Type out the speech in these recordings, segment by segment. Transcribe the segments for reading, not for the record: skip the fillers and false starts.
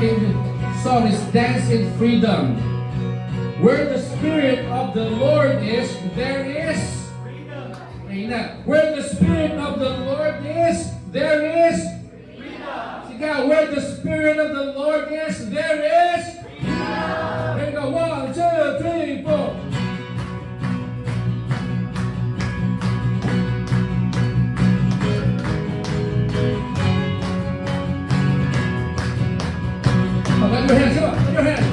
ating song is Dance in Freedom. Where the Spirit of the Lord is, there is freedom. Amen. Where the Spirit of the Lord is, there is freedom. Sigaw, where the Spirit of the Lord is, there is freedom. Here we go. 1, 2, 3, 4. Clap your hands, come on, clap your hands.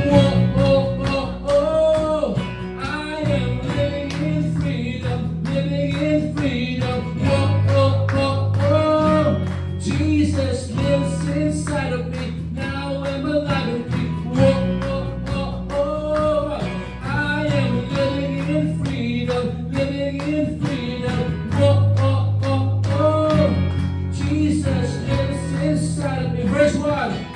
Whoa, oh, oh, oh, I am living in freedom, living in freedom. Whoa, oh, oh, oh, Jesus lives inside of me, now I'm alive and free. Whoa, oh, oh, oh, I am living in freedom, living in freedom. Whoa, oh, oh, oh, Jesus lives inside of me. Verse 1.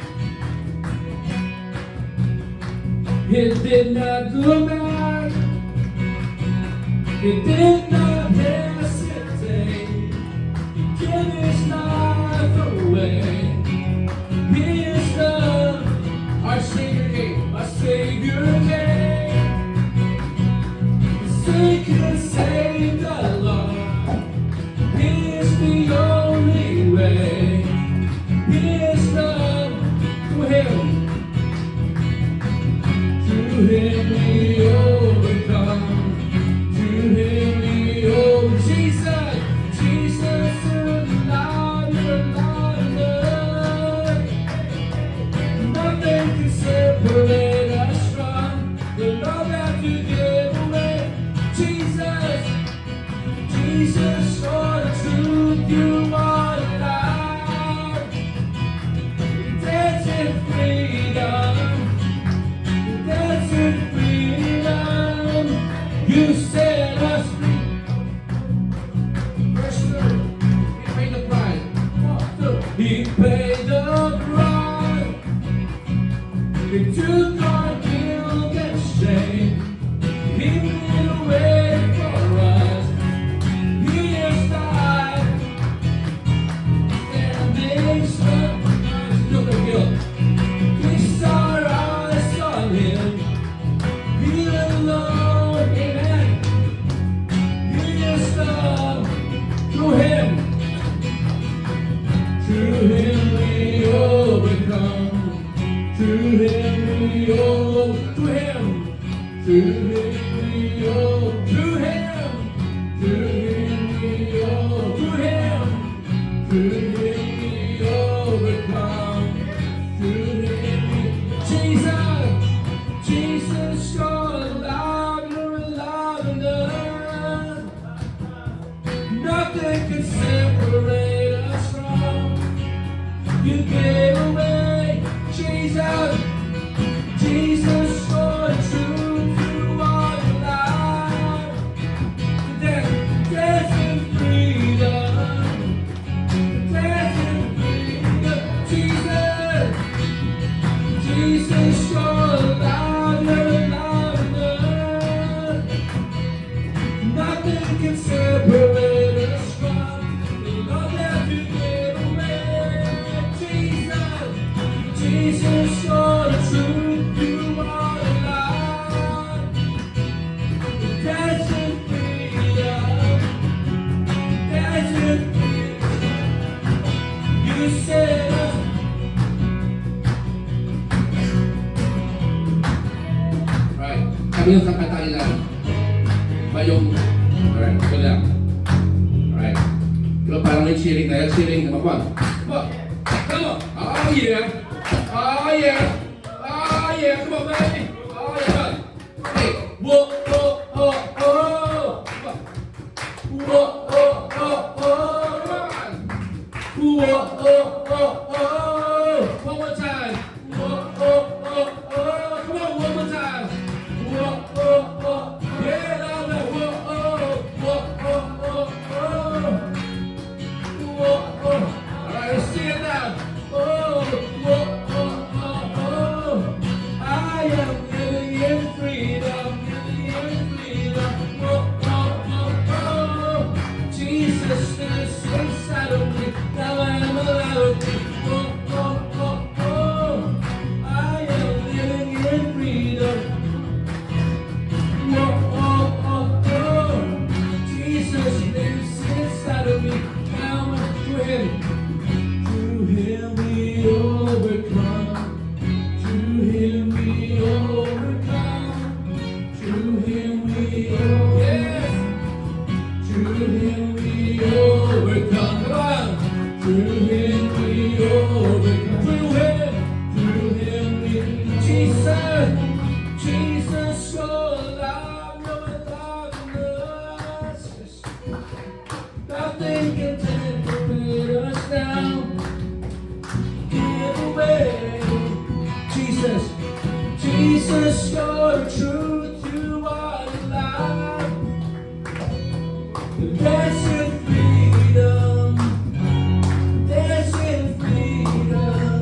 It did not look back. It did not hesitate. He gave his life away. His love, our Savior came. Our Savior came. Seek and save the Lord. He is the only way. His love to Him. To Him we overcome. To Him we overcome. Jesus, Jesus, you're alive, Lord. Nothing can separate us from the love that you give away. Jesus, Jesus, for the truth you are alive. Dance in freedom. Dance in freedom. You set us free. Verse 2. He paid the price. 1, 2. He paid the price. He took our guilt and shame. He made a way for us. He is died. Standing strong. Took the guilt. Fix our eyes on Him. He alone, amen. He is love. To Him. To Him we overcome. To Him we overcome. To Him. To Him we overcome. To Him. To Him we overcome. To Him. To Him we overcome. To Him we... Jesus, Jesus, you're alive enough. Nothing can separate us from you gave away. Jesus, Jesus, for the truth you are alive. Dance in freedom. Dance in freedom. Jesus, Jesus, you're alive enough. Nothing can separate us from the love that you gave away. Jesus, Jesus, you're the truth, you are alive. Dance in freedom. Dance in freedom. You set us. Right. Kami yung kakatay lang. Mayong. Alright, ito lang. Alright. Diba parang may cheering tayo? Cheering. Come on. Come on. Come on. Oh yeah. Oh yeah. Oh yeah. Come on, baby. Oh yeah. Hey. Whoa, whoa, oh, oh. Come on. Whoa, oh, oh, oh. Come on. Whoa, oh, oh, oh. One more time. Whoa, oh, oh, oh. Come on, one more time. Whoa, oh, oh. Yeah, louder. Whoa, oh, whoa, oh, oh, oh. Whoa, oh. All right, let's sing it now. Oh, whoa, oh, oh, oh. I am living in freedom, living in freedom. Whoa, oh. Jesus lives inside of me. Now I am alive with me. Oh, oh, oh, oh. I am living in freedom. Oh, oh, oh, oh. Jesus lives inside of me. Now I'm through him. Through him we overcome. Through him we overcome. Through him we overcome. Yes. Through him we overcome. Come on. Through him we overcome. Through him we. Jesus, your love, your love us. Nothing can take us down. Give away. Jesus, your truth, you are alive. Dance in freedom, dance in freedom.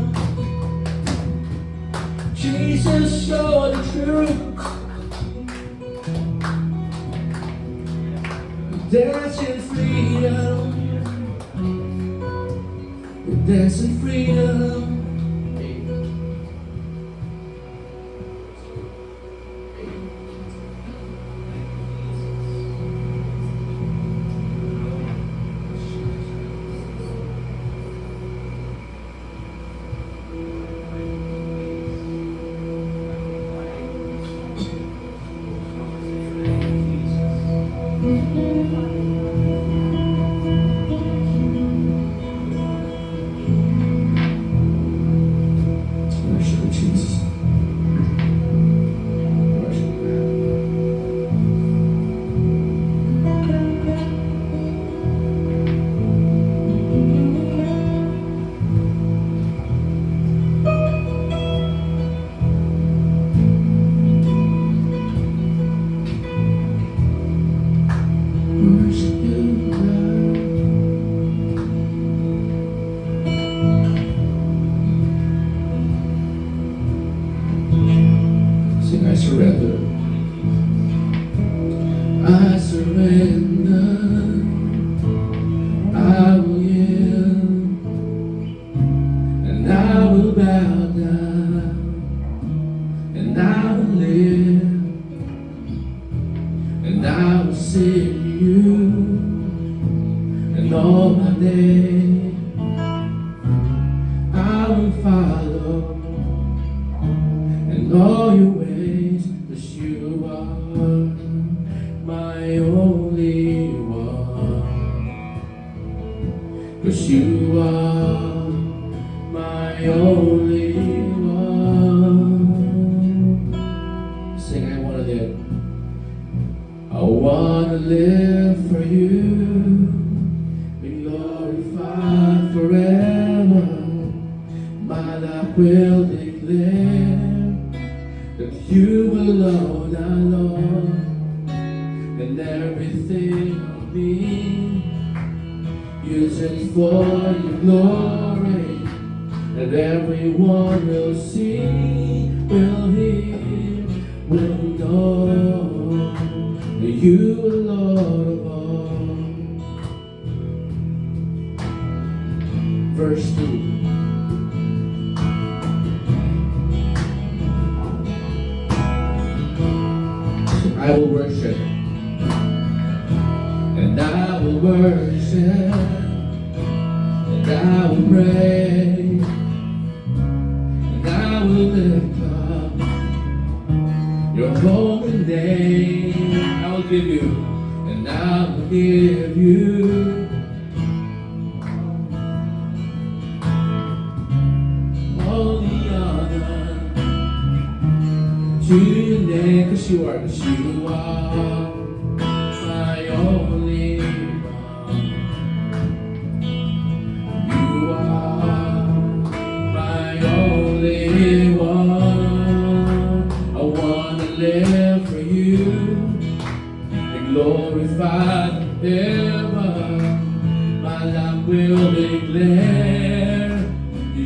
Jesus, you're the truth. Dance in freedom, dance in freedom. Worship Jesus. Worship you, God. Sing, I surrender. I surrender. I will yield, and I will bow down, and I will live, and I will sing you, and all my days I will follow, and all your ways, 'cause you are my only one. 'Cause you are my only one. Sing, I wanna live. I wanna live for you, be glorified forever. My life will declare that you alone are Lord, and everything of me, use it for your glory, and everyone will see, will hear, will know that you are Lord of all. Verse 2. I will worship, and I will worship, and I will pray, and I will lift up your holy name. I will give you, and I will give you all the honor to your name, 'cause you are my only one. You are my only one. I wanna live for you, be glorified forever. My life will declare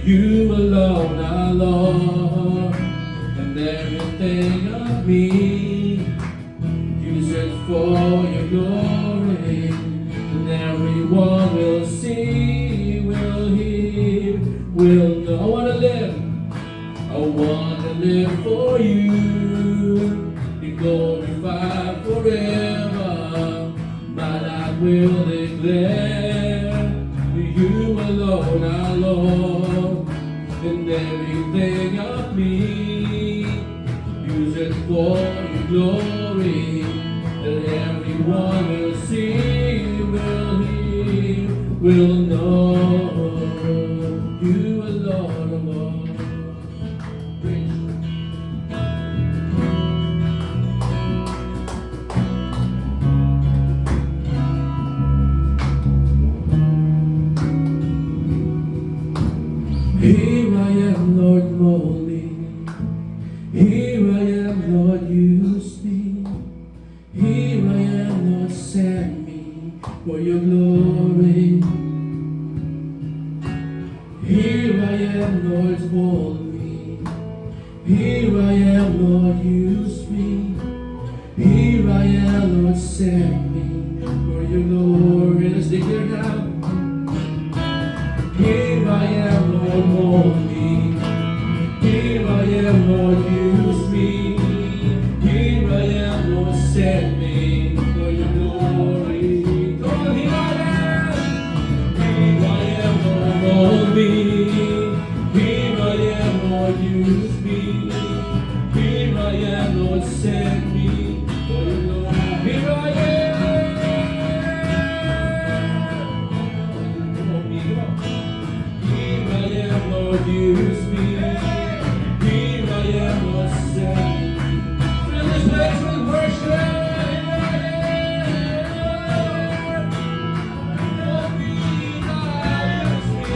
you alone are Lord, and everything of me, use it for your glory, and everyone will see, will hear, will know. I wanna live for you, be glorified forever. My life will declare you alone, our Lord, and everything of me. Use it for your glory, that everyone will see, will hear, will know you alone, O Lord. Here I am, Lord, mold me. Here I am, Lord, use me. Here I am, Lord, send me for your glory. Here I am, Lord, mold me. Here I am, Lord, use me. Here I am, Lord, send me for your glory. Let's declare now. Here I am, Lord, mold me. Here I am, Lord, use me. Here I am, Lord, send me for your glory. Come on, here I am. Here I am, Lord, mold me. Here I am, Lord, use me. Here I am, Lord, send me for your glory. Here I am. Lord, use me. Here I am, Lord, send me. Fill this place with worship. Lord, be thou, use me.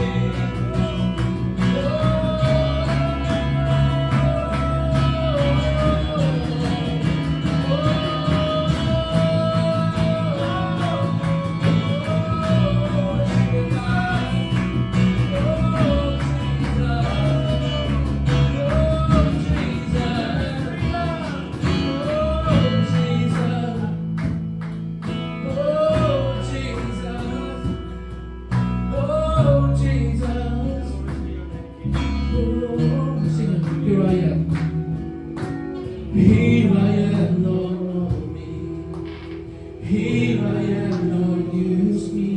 Here I am. Here I am, Lord, mold me. Here I am, Lord, use me.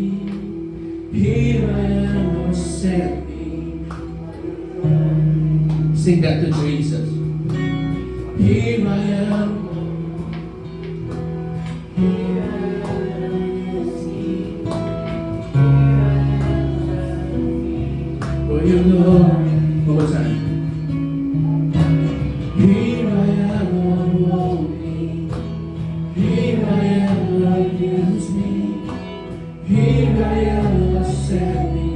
Here I am, Lord, send me. Sing that to Jesus. Here I am. For your glory. One more time. Here I am, Lord, mold me. Here I am, Lord, use me. Here I am, Lord, send me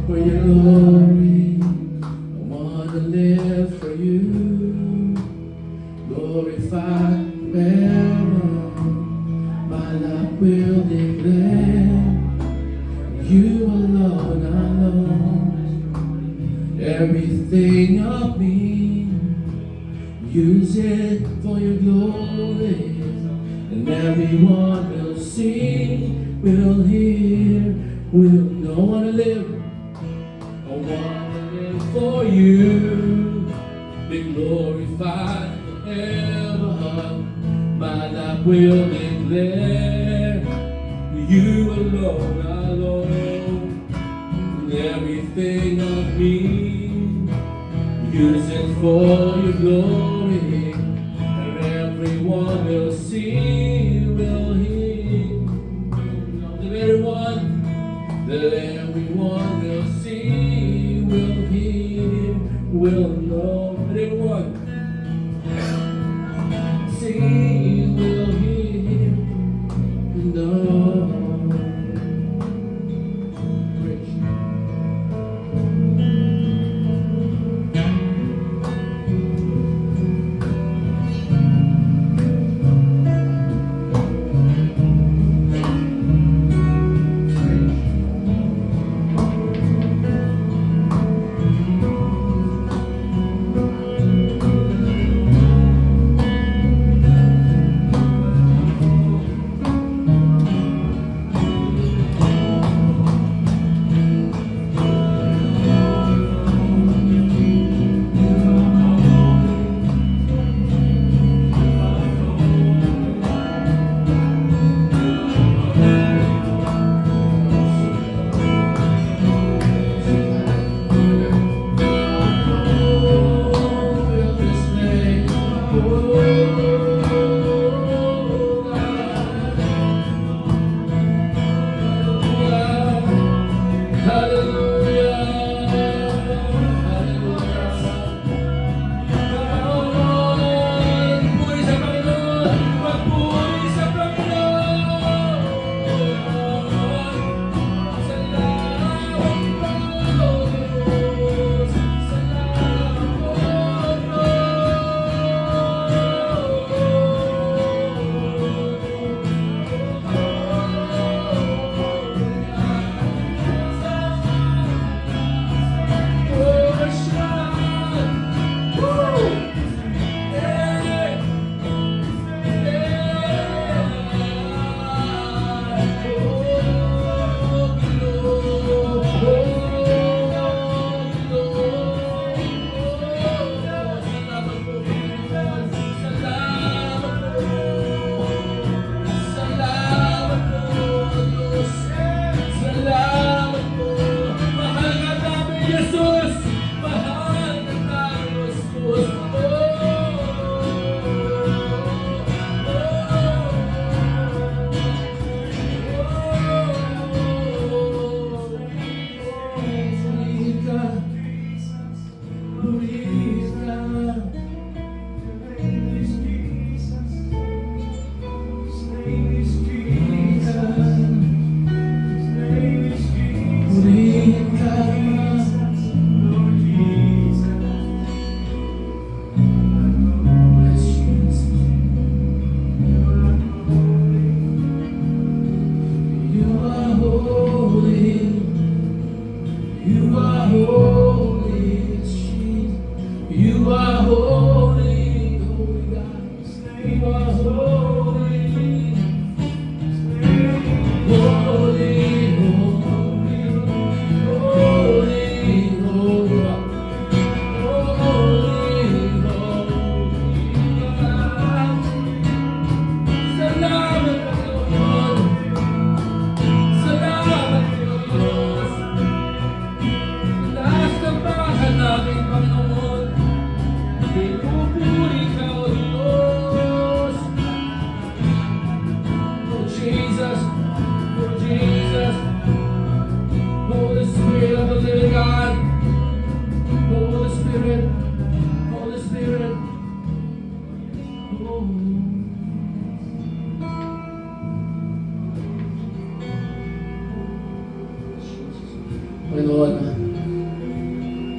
for your glory. I want to live for you, glorified forever. My life will declare you alone, alone. Everything of me, use it for your glory, and everyone will see, will hear, will know. I want to live, I want to live for you, be glorified forever. My life will declare you alone, alone, and everything of me. Use it for your glory, and everyone will see, will hear. That everyone will see, will hear, will know. That everyone see, will hear, know.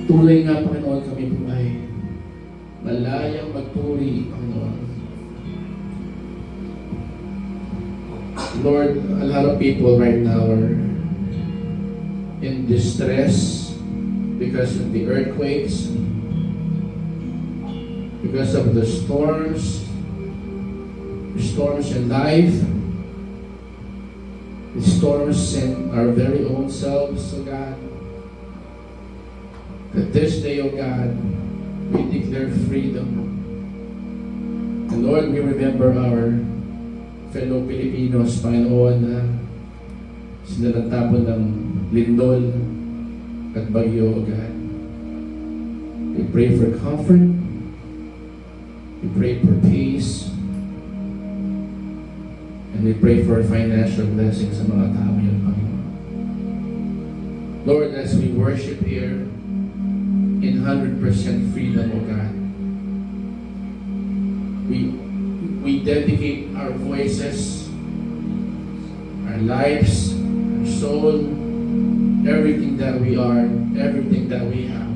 Tunay nga, Panginoon, kami po ay malayang magpuri, Panginoon. Lord, a lot of people right now are in distress because of the earthquakes, because of the storms in life, the storms in our very own selves, O God. That this day, O God, we declare freedom. And Lord, we remember our fellow Filipinos, Panginoon, na sinalatapon ng lindol at bagyo, O God. We pray for comfort. We pray for peace. And we pray for financial blessings sa mga tao yun, Panginoon. Lord, as we worship here in 100% freedom, O God, we dedicate our voices, our lives, our soul, everything that we are, everything that we have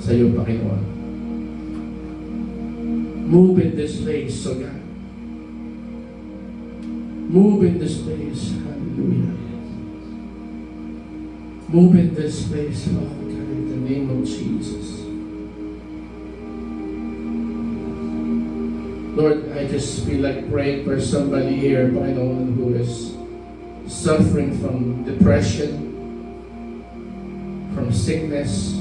sa iyo, Panginoon. Move in this place, O God. Move in this place. Hallelujah. Move in this place, Lord God, in the name of Jesus. Lord, I just feel like praying for somebody here, Panginoon, who is suffering from depression, from sickness.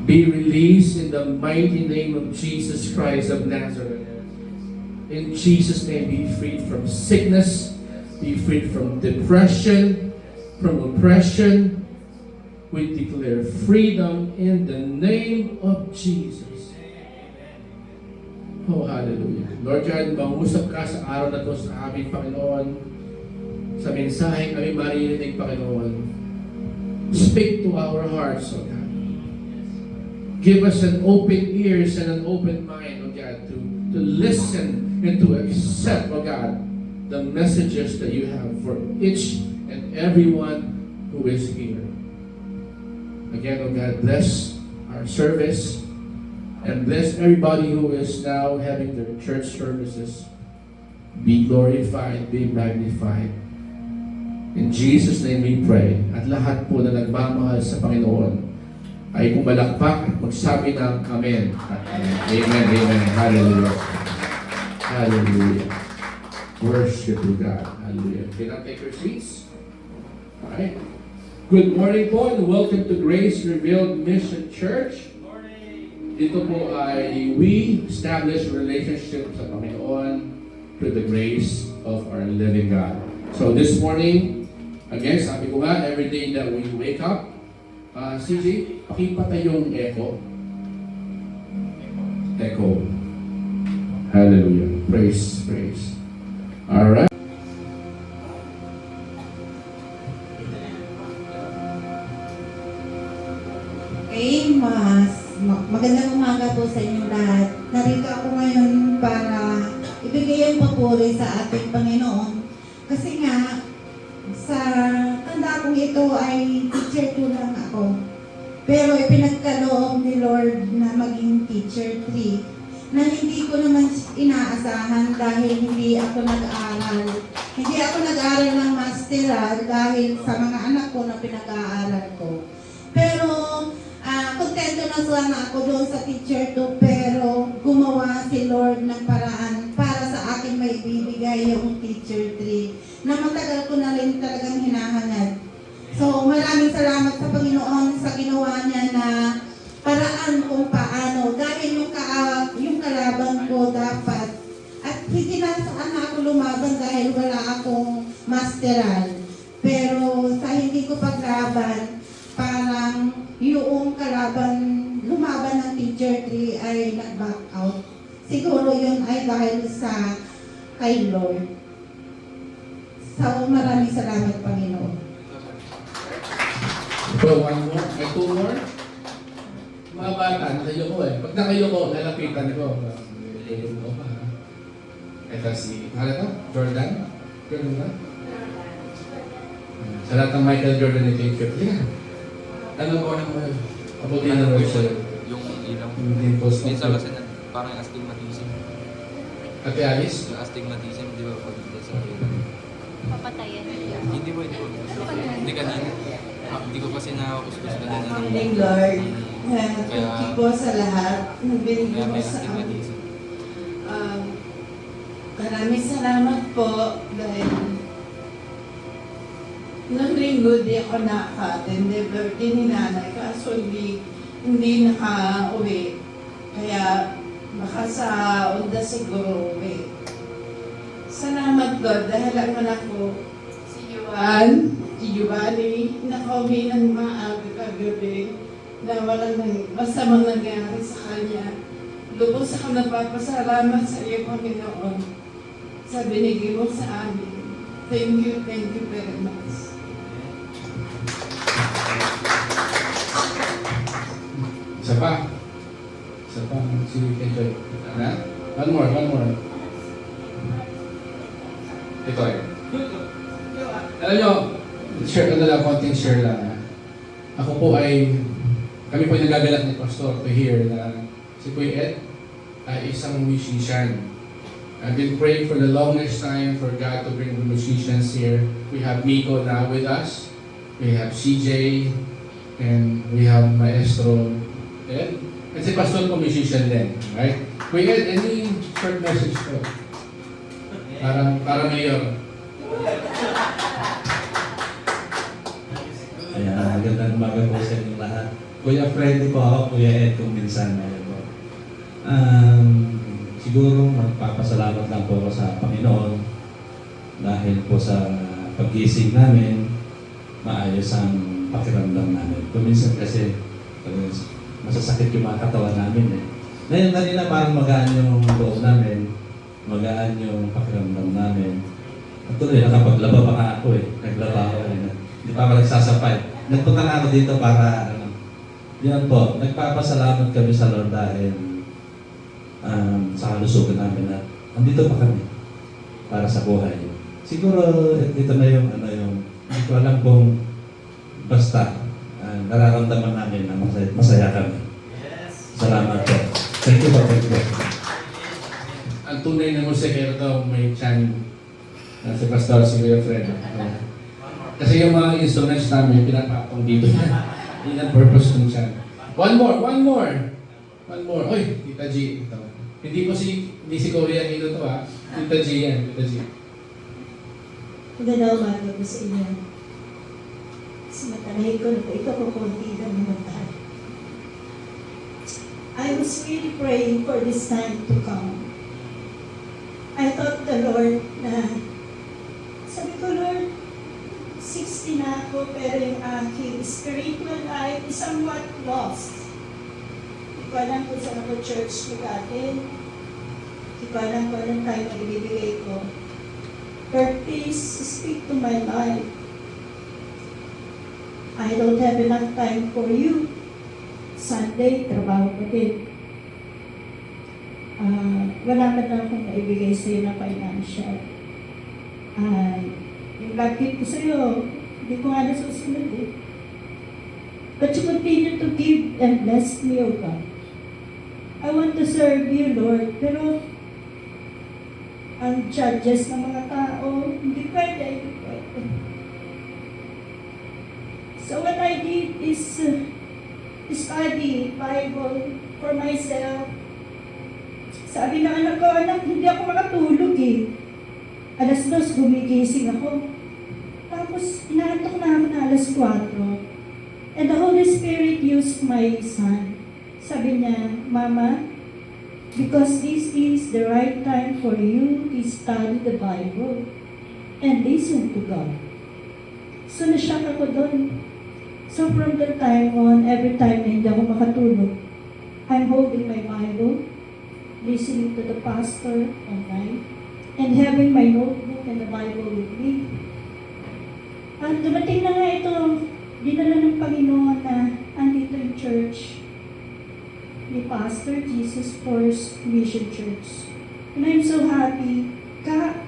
Be released in the mighty name of Jesus Christ of Nazareth. In Jesus' name, be freed from sickness, be freed from depression, from oppression. We declare freedom in the name of Jesus. Oh, hallelujah. Lord God, mangusap ka sa araw na to sa amin, Panginoon. Sa mensahe kami maririnig, Panginoon. Speak to our hearts, O God. Give us an open ears and an open mind, O God, to listen and to accept, O God, the messages that you have for each and everyone who is here. Again, O God, bless our service and bless everybody who is now having their church services. Be glorified, be magnified. In Jesus' name we pray. At lahat po na nagmamahal sa Panginoon ay pumalakpak at magsabi ng Amen. Amen, amen. Hallelujah. Hallelujah. Worship to God. Hallelujah. Can I take your seats? Alright. Good morning po and welcome to Grace Revealed Mission Church. Dito po ay we establish relationship sa Panginoon through the grace of our living God. So this morning, again, sabi ko nga, every day that we wake up, CJ, pakipatay yung echo. Echo. Hallelujah. Praise, praise. Alright. Okay, magandang umaga po sa inyong lahat. Narito ako ngayon para ibigay ang papuri sa ating Panginoon. Kasi nga, sa tanda kong ito ay teacher 2 lang ako. Pero ipinagkaloob ni Lord na maging teacher 3. Na hindi ko naman inaasahan dahil hindi ako nag-aaral. Hindi ako nag-aaral ng masteral dahil sa mga anak ko na pinag-aaral ko. Pero, kontento na sana ako doon sa teacher 2, pero gumawa si Lord ng paraan para sa akin may ibibigay yung teacher 3 na matagal ko na rin talagang hinahangad. So, maraming salamat sa Panginoon sa ginawa niya na paraan kung paano. Dahil yung kalaban ko dapat. At hindi na saan ako lumaban dahil wala akong masteral. Pero sa hindi ko paglaban, parang yung kalaban, lumaban ng teacher 3 ay nag-back out. Siguro yun ay dahil sa kay Lord. So, maraming salamat, Panginoon. So, one more, may 2 more. Mga bata, nakayo ko eh. Pag nakayo ko, lalapitan ko. Lalapitan ko pa. Ito si, ano to? Jordan? Jordan ba? Sa lahat ng Michael Jordan, ito yung 50 yan. Ano ba ako ng kabuti Ano na po Rachel? yung ilaw. Yung dimples mo. Minsan kasi parang astigmatism. Ate Alice? Yung astigmatism, di ba pag hindi sa ilaw? Papatayan. Hindi po, hindi po. Hindi kanina. Hindi ko kasi nakakuskus kanina. Morning, Lord. Kaya- Thank you po sa lahat ng binigay Kaya mo may sa amin. astigmatism. Maraming salamat po dahil noong linggo di ako nakaka-attend. Birthday ni nanay, kaso hindi naka-uwi. Kaya baka sa onda siguro uwi. Salamat Lord dahil ang anak ko, si Giovanni, nakauwi ng maaga kagabi na walang masamang nangyari sa kanya. Lubos ako nagpapasalamat sa iyo, Panginoon, sa binigay mo sa amin. Thank you very much. Isa pa. Isa pa. Si Enjoy. Ha? One more. Ito eh. Alam nyo, share ko na lang, konting share lang. Ha? Ako po kami po ay nagagalak ni Pastor to hear na si Kuya Ed ay isang musician. I've been praying for the longest time for God to bring the musicians here. We have Miko now with us. We have CJ. And we have Maestro Ed. And si Pastor po musician din. Right? Kuya Ed, any short message po? Para mayor. Ayan, magandang umaga po sa inyong lahat. Kuya Freddy po ako, Kuya Ed kung minsan. Ayan po. Siguro magpapasalamat lang po ako sa Panginoon dahil po sa paggising namin, maayos ang pakiramdam namin. Kung minsan kasi masasakit yung mga katawan namin eh. Ngayon kanina parang magaan yung loob namin, magaan yung pakiramdam namin. At tuloy, nakapaglaba pa nga ako eh. Naglaba ako eh. Hindi pa ako nagsasapay. Nagpunta na ako dito para, yan po, nagpapasalamat kami sa Lord dahil sa kalusugan namin na andito pa kami para sa buhay. Siguro, ito na yung, hindi ko alam kung basta nararamdaman namin na masaya kami. Salamat po. Thank you po. Ang tunay na musikero daw may chan si Pastor, si Kuya Fred. Kasi yung mga instruments namin, pinapatong dito. Yun ang purpose ng chan. One more. Oy, Tita G. Ito. Hindi si Korea dito to ha. Tita G yan, Tita G. Magandang umaga po sa inyo. Sa matanay ko na po, ito ko konti lang naman tayo. I was really praying for this time to come. I thought the Lord na, sabi ko, Lord, 60 na ako, pero yung aking spiritual life is somewhat lost. Hindi ko alam kung saan ako church mag-attend. Hindi ko alam kung anong time na ibibigay ko. Lord, please speak to my life. I don't have enough time for you. Sunday, trabaho ko din. Wala man lang akong naibigay sa'yo na financial. Yung God gift ko sa'yo, hindi ko nga nasusunod eh. But you continue to give and bless me, O God. I want to serve you, Lord. Pero ang judges ng mga tao, hindi pwede. So what I did is study Bible for myself. Sabi ng anak ko, anak, hindi ako makatulog eh. 2:00 gumigising ako. Tapos inaantok na ako na 4:00. And the Holy Spirit used my son. Sabi niya, Mama, because this is the right time for you to study the Bible and listen to God. So nashock ako doon. So from that time on, every time na hindi ako makatulog, I'm holding my Bible, listening to the pastor online, and having my notebook and the Bible with me. At dumating na nga ito, dinala ng Panginoon na andito yung church ni Pastor Jesus First Mission Church. And I'm so happy.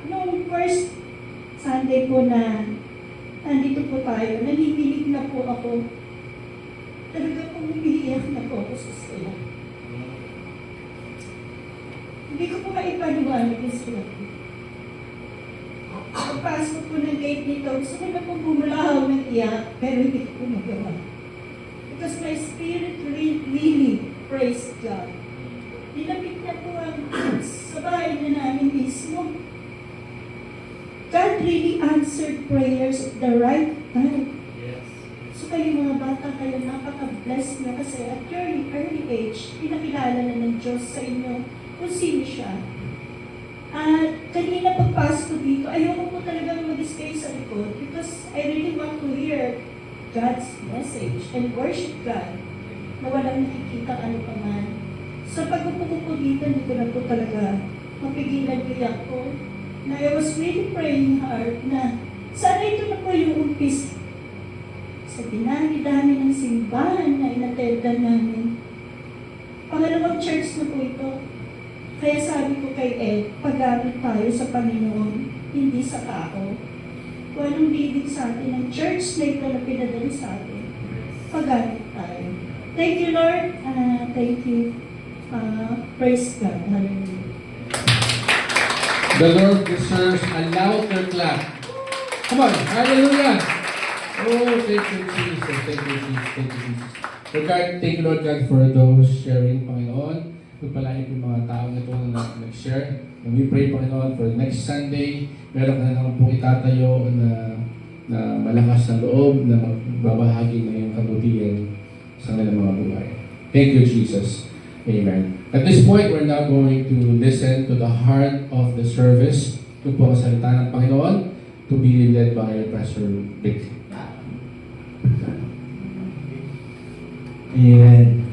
Noong first Sunday po na andito po tayo, nanginginig na po ako. umiiyak na po ako sa saya. Hindi ko po maipaliwanag yung saya ko. Pagpasok po ng gate dito, gusto ko na pong bumulahaw ng iyak, pero hindi ko po magawa. Because my spirit really praised God. Nilapit niya po ang sa bahay na namin mismo. God really answered prayers at the right time. So kayo mga bata, kayo napaka-blessed na kasi at your early age, pinakilala na ng Diyos sa inyo kung sino siya. At kanina pagpasok ko dito, ayoko po talagang mag-stay sa likod because I really want to hear God's message and worship God na walang nakikita ano pa man. Sa pag-upo ko po dito, hindi ko na po talaga mapigilan iyak ko. Na I was really praying hard na sana ito na po yung umpisa. Sa dinami-dami ng simbahan na inatendan namin. Pangalawang church na po ito. Kaya sabi ko kay Ed, paggamit tayo sa Panginoon, hindi sa tao. Kung anong leading sa atin ng church na ito na pinadala sa atin, paggamit tayo. Thank you, Lord. Thank you. Praise God. Hallelujah. The Lord deserves a louder clap. Come on, hallelujah! Oh, thank you, Jesus. Thank you, Jesus. Thank you, Jesus. Thank you, Lord God, for those sharing, Panginoon. Pagpalain po yung mga taong ito na nag-share. And we pray, Panginoon, for next Sunday, meron ka na naman pong itatayo na malakas na loob na magbabahagi na yung kabutihan sa kanilang mga buhay. Thank you, Jesus. Amen. At this point, we're now going to listen to the heart of the service. Ito po ang salita ng Panginoon to be led by Pastor Vic. Amen.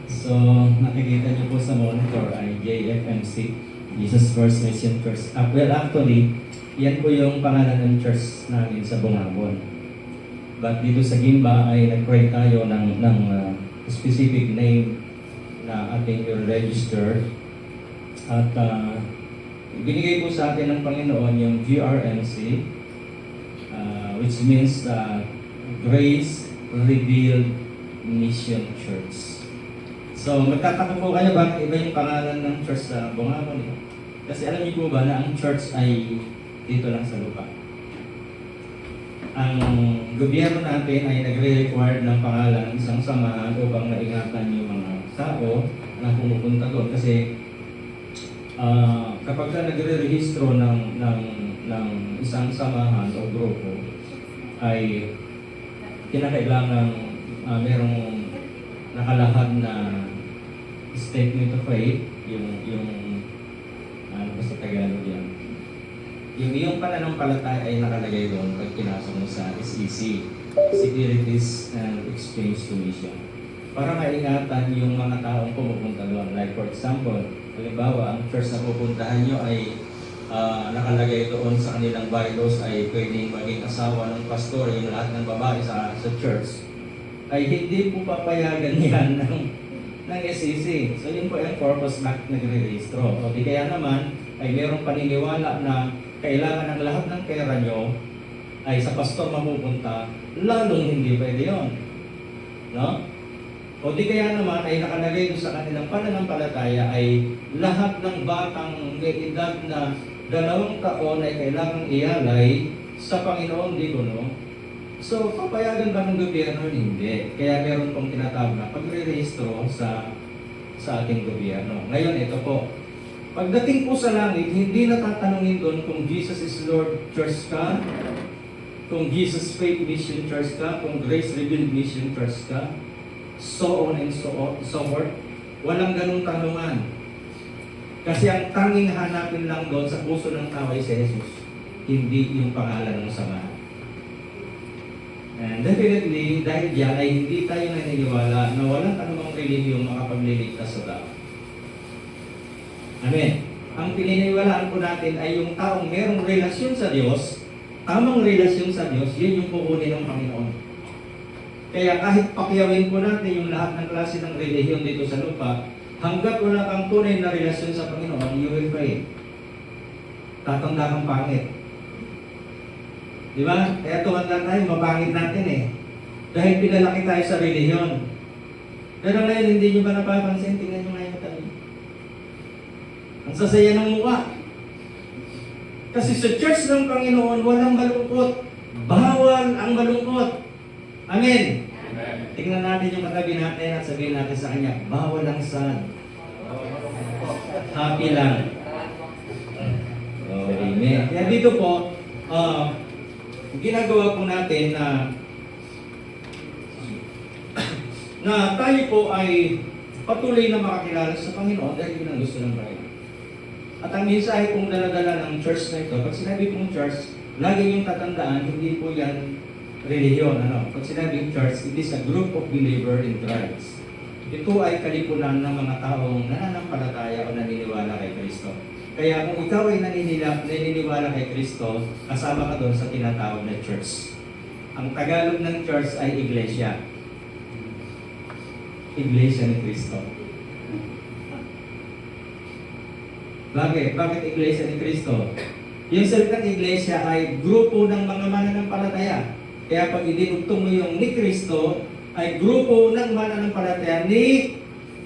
So, nakikita niyo po sa monitor ay JFMC, Jesus First Mission Church. Well, actually, yan po yung pangalan ng church namin sa Bungabon. But dito sa Gimba ay nag-create tayo ng specific name na ating i-register. At binigay po sa atin ng Panginoon yung GRMC, which means Grace Revealed Mission Church. So, magtataka po kayo bakit iba yung pangalan ng church sa Bungabon. Kasi alam niyo po ba na ang church ay dito lang sa lupa. Ang gobyerno natin ay nagre-require ng pangalan isang samahan upang maingatan yung mga tao na pumupunta doon. Kasi kapag ka nagre-rehistro ng isang samahan o grupo, ay kinakailangan merong nakalahad na statement of faith, yung ano ba sa Tagalog yan? Yung iyong pananampalataya ay nakalagay doon pag pinasok mo sa SEC, Securities and Exchange Commission. Para maingatan yung mga taong pumupunta doon. Like for example, halimbawa, ang church na pupuntahan nyo ay nakalagay doon sa kanilang bylaws ay pwedeng maging asawa ng pastor, yung lahat ng babae sa church, ay hindi po papayagan yan ng SEC. So yun po yung purpose back nagre-registro. O di kaya naman ay mayroong paniniwala na kailangan ng lahat ng pera nyo ay sa pastor mapupunta, lalong hindi pwede yun. No? O di kaya naman ay nakalagay doon sa kanilang pananampalataya ay lahat ng batang may edad na 2 taon ay kailangang ialay sa Panginoon, di ko no? So, papayagan ba ng gobyerno? Hindi. Kaya meron pong tinatawag na pagre-rehistro sa ating gobyerno. Ngayon, ito po. Pagdating po sa langit, hindi natatanungin doon kung Jesus is Lord Church ka, kung Jesus Faith Mission Church ka, kung Grace Revealed Mission Church ka, so on and so forth. Walang ganung tanungan. Kasi ang tanging hanapin lang doon sa puso ng tao ay si Jesus, hindi yung pangalan ng samahan. And definitely, dahil diyan ay hindi tayo naniniwala na walang anumang relihiyong makapagliligtas sa tao. Amen. Ang pininiwalaan po natin ay yung taong merong relasyon sa Diyos, tamang relasyon sa Diyos, yun yung kukunin ng Panginoon. Kaya kahit pakyawin po natin yung lahat ng klase ng relihiyon dito sa lupa, hanggat wala kang tunay na relasyon sa Panginoon, you will pray. Tatanda kang pangit. Di ba? Kaya tumanda tayo, mapangit natin eh. Dahil pinalaki tayo sa relihiyon. Pero ngayon, hindi nyo ba napapansin? Tingnan nyo ngayon tayo. Ang sasaya ng mukha. Kasi sa church ng Panginoon, walang malungkot. Bawal ang malungkot. Amen. Tingnan natin yung katabi natin at sabihin natin sa kanya, bawal ang sad. Happy lang. Oh, amen. Kaya dito po, ginagawa po natin na tayo po ay patuloy na makakilala sa Panginoon dahil yun ang gusto ng Bible. At ang mensahe pong dala-dala ng church na ito, pag sinabi pong church, lagi niyong tatandaan, hindi po yan religion. Pag sinabing church, it is a group of believers in Christ. Ito ay kalipunan ng mga taong nananampalataya o naniniwala kay Kristo. Kaya kung ikaw ay naniniwala kay Kristo, kasama ka doon sa tinatawag na church. Ang Tagalog ng church ay iglesia. Iglesia ni Kristo. Bakit? Bakit iglesia ni Kristo? Yung salitang iglesia ay grupo ng mga mananampalataya. Kaya pag idinugtong mo yung ni Kristo, ay grupo ng mananampalataya ni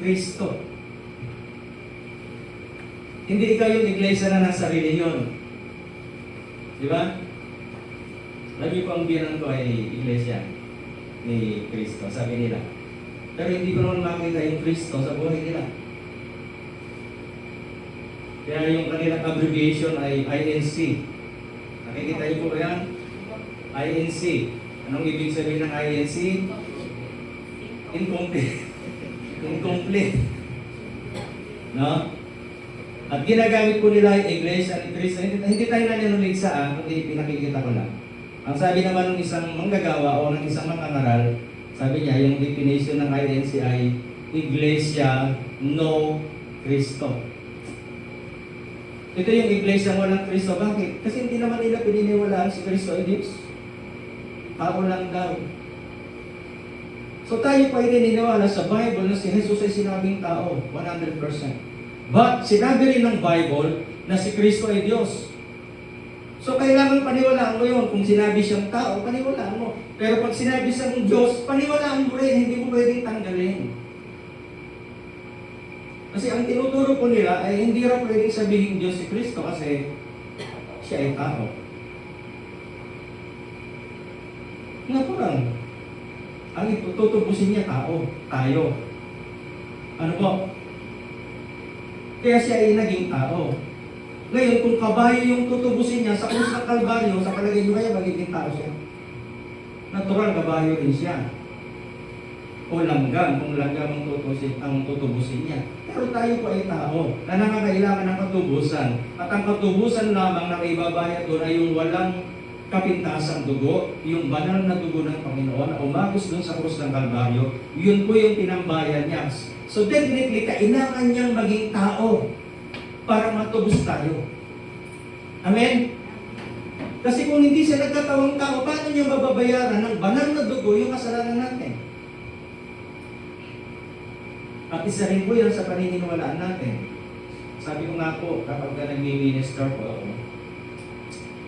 Kristo. Hindi ikaw yung iglesia na nasa relihiyon. Di ba? Lagi ko ang bilang ko ay iglesia ni Kristo, sabi nila. Pero hindi ko naman makita yung Kristo sa buhay nila. Kaya yung kanilang abbreviation ay INC. Nakikita niyo po ba yan? INC. Anong ibig sabihin ng INC? Incomplete. Incomplete. No? At ginagamit po nila yung Iglesia ni Cristo. Hindi tayo naninulig sa kundi pinakikita ko lang. Ang sabi naman ng isang manggagawa o ng isang mangangaral, sabi niya, yung definition ng INC ay Iglesia no Cristo. Ito yung iglesia walang Kristo. Bakit? Kasi hindi naman nila pininiwalaan si Kristo ay Diyos. Tao lang daw. So tayo pa naniniwala sa Bible na si Jesus ay sinabing tao, 100%. But sinabi rin ng Bible na si Kristo ay Diyos. So kailangan paniwalaan mo yun. Kung sinabi siyang tao, paniwalaan mo. Pero pag sinabi siyang Diyos, paniwalaan mo rin. Hindi mo pwedeng tanggalin. Kasi ang tinuturo po nila ay hindi raw pwedeng sabihin Diyos si Kristo kasi siya ay tao. Natural. Ang itutubusin niya tao, tayo. Ano po? Kaya siya ay naging tao. Ngayon, kung kabayo yung tutubusin niya sa krus ng Kalbaryo, sa palagay niyo kaya magiging tao siya. Natural, kabayo rin siya. O langgam, kung langgam ang tutubusin niya. Pero tayo po ay tao na nangangailangan ng katubusan. At ang katubusan lamang na ibabayad doon ay yung walang kapintasang dugo, yung banal na dugo ng Panginoon na umagos doon sa krus ng Kalbaryo, yun po yung tinambayan niya. So definitely, kailangan niyang maging tao para matubos tayo. Amen? Kasi kung hindi siya nagkatawang tao, paano niya mababayaran ng banal na dugo yung kasalanan natin? At isa rin po yan sa paniniwalaan natin. Sabi ko nga po, kapag nag-minister po ako,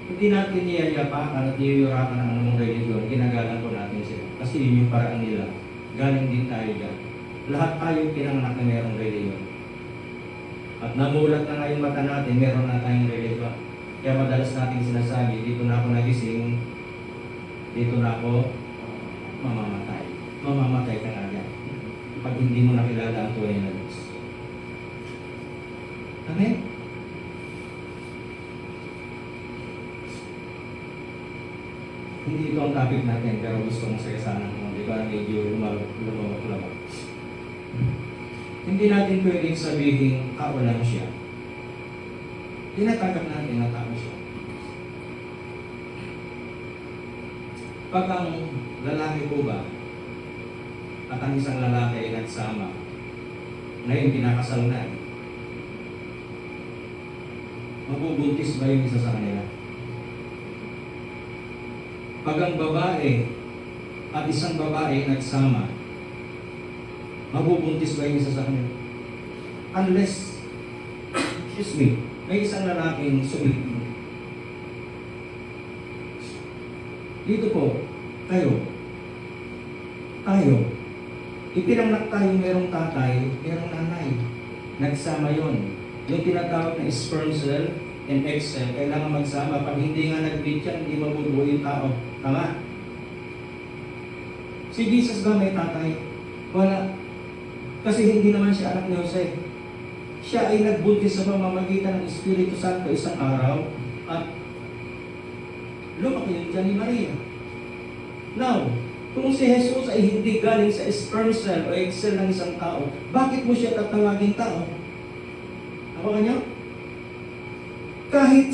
hindi natin niyayapakan at niyayurakan ng anumang religion, ginagalan po natin sila. Kasi yun yung paraan nila. Galing din tayo dyan. Lahat tayo pinanganak na mayroong religion. At namulat na nga yung mata natin, meron na tayong religion. Kaya madalas natin sinasabi, dito na ako nagising, dito na ako mamamatay. Mamamatay ka nga dyan. Pag hindi mo nakilala ang tunay na Diyos. Amen? Hindi ito ang topic natin, pero gusto kong sayasanan mo. Di ba? Medyo lumawak-lawak. Hindi natin pwedeng sabihin, tao lang siya. Tinatagap natin na tao siya. Pag ang lalaki po ba, at ang isang lalaki ay nagsama, ngayon kinakasal na, mabubuntis ba yung isa sa kanila? Pag ang babae at isang babae nagsama, mabubuntis ba yung isa sa kanila? Unless, excuse me, may isang lalaking sumipin. Dito po, tayo, Ipinanganak tayo merong tatay, merong nanay. Nagsama yon. Yung tinatawag na sperm cell and egg cell, kailangan magsama. Pag hindi nga nag-meet yan, hindi mabubuo yung tao. Tama? Si Jesus ba may tatay? Wala. Kasi hindi naman siya anak ni Jose. Siya ay nagbuntis sa pamamagitan ng Espiritu Santo isang araw at lumaki yung tiyan ni Maria. Now, kung si Jesus ay hindi galing sa sperm cell o egg cell ng isang tao, bakit mo siya tatawagin tao? Ako kanya? Kahit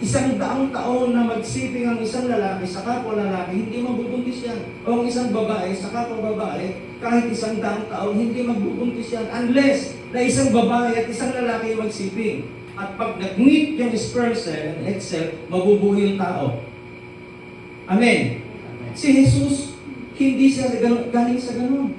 100 taon na magsiping ang isang lalaki sa kapwa lalaki, hindi mabubuntis yan. O ang isang babae sa kapwa babae, kahit 100 taon, hindi magbubuntis yan. Unless na isang babae at isang lalaki magsiping. At pag nag-meet yung sperm cell and egg cell, mabubuo yung tao. Amen. Si Jesus, hindi siya galing sa ganun.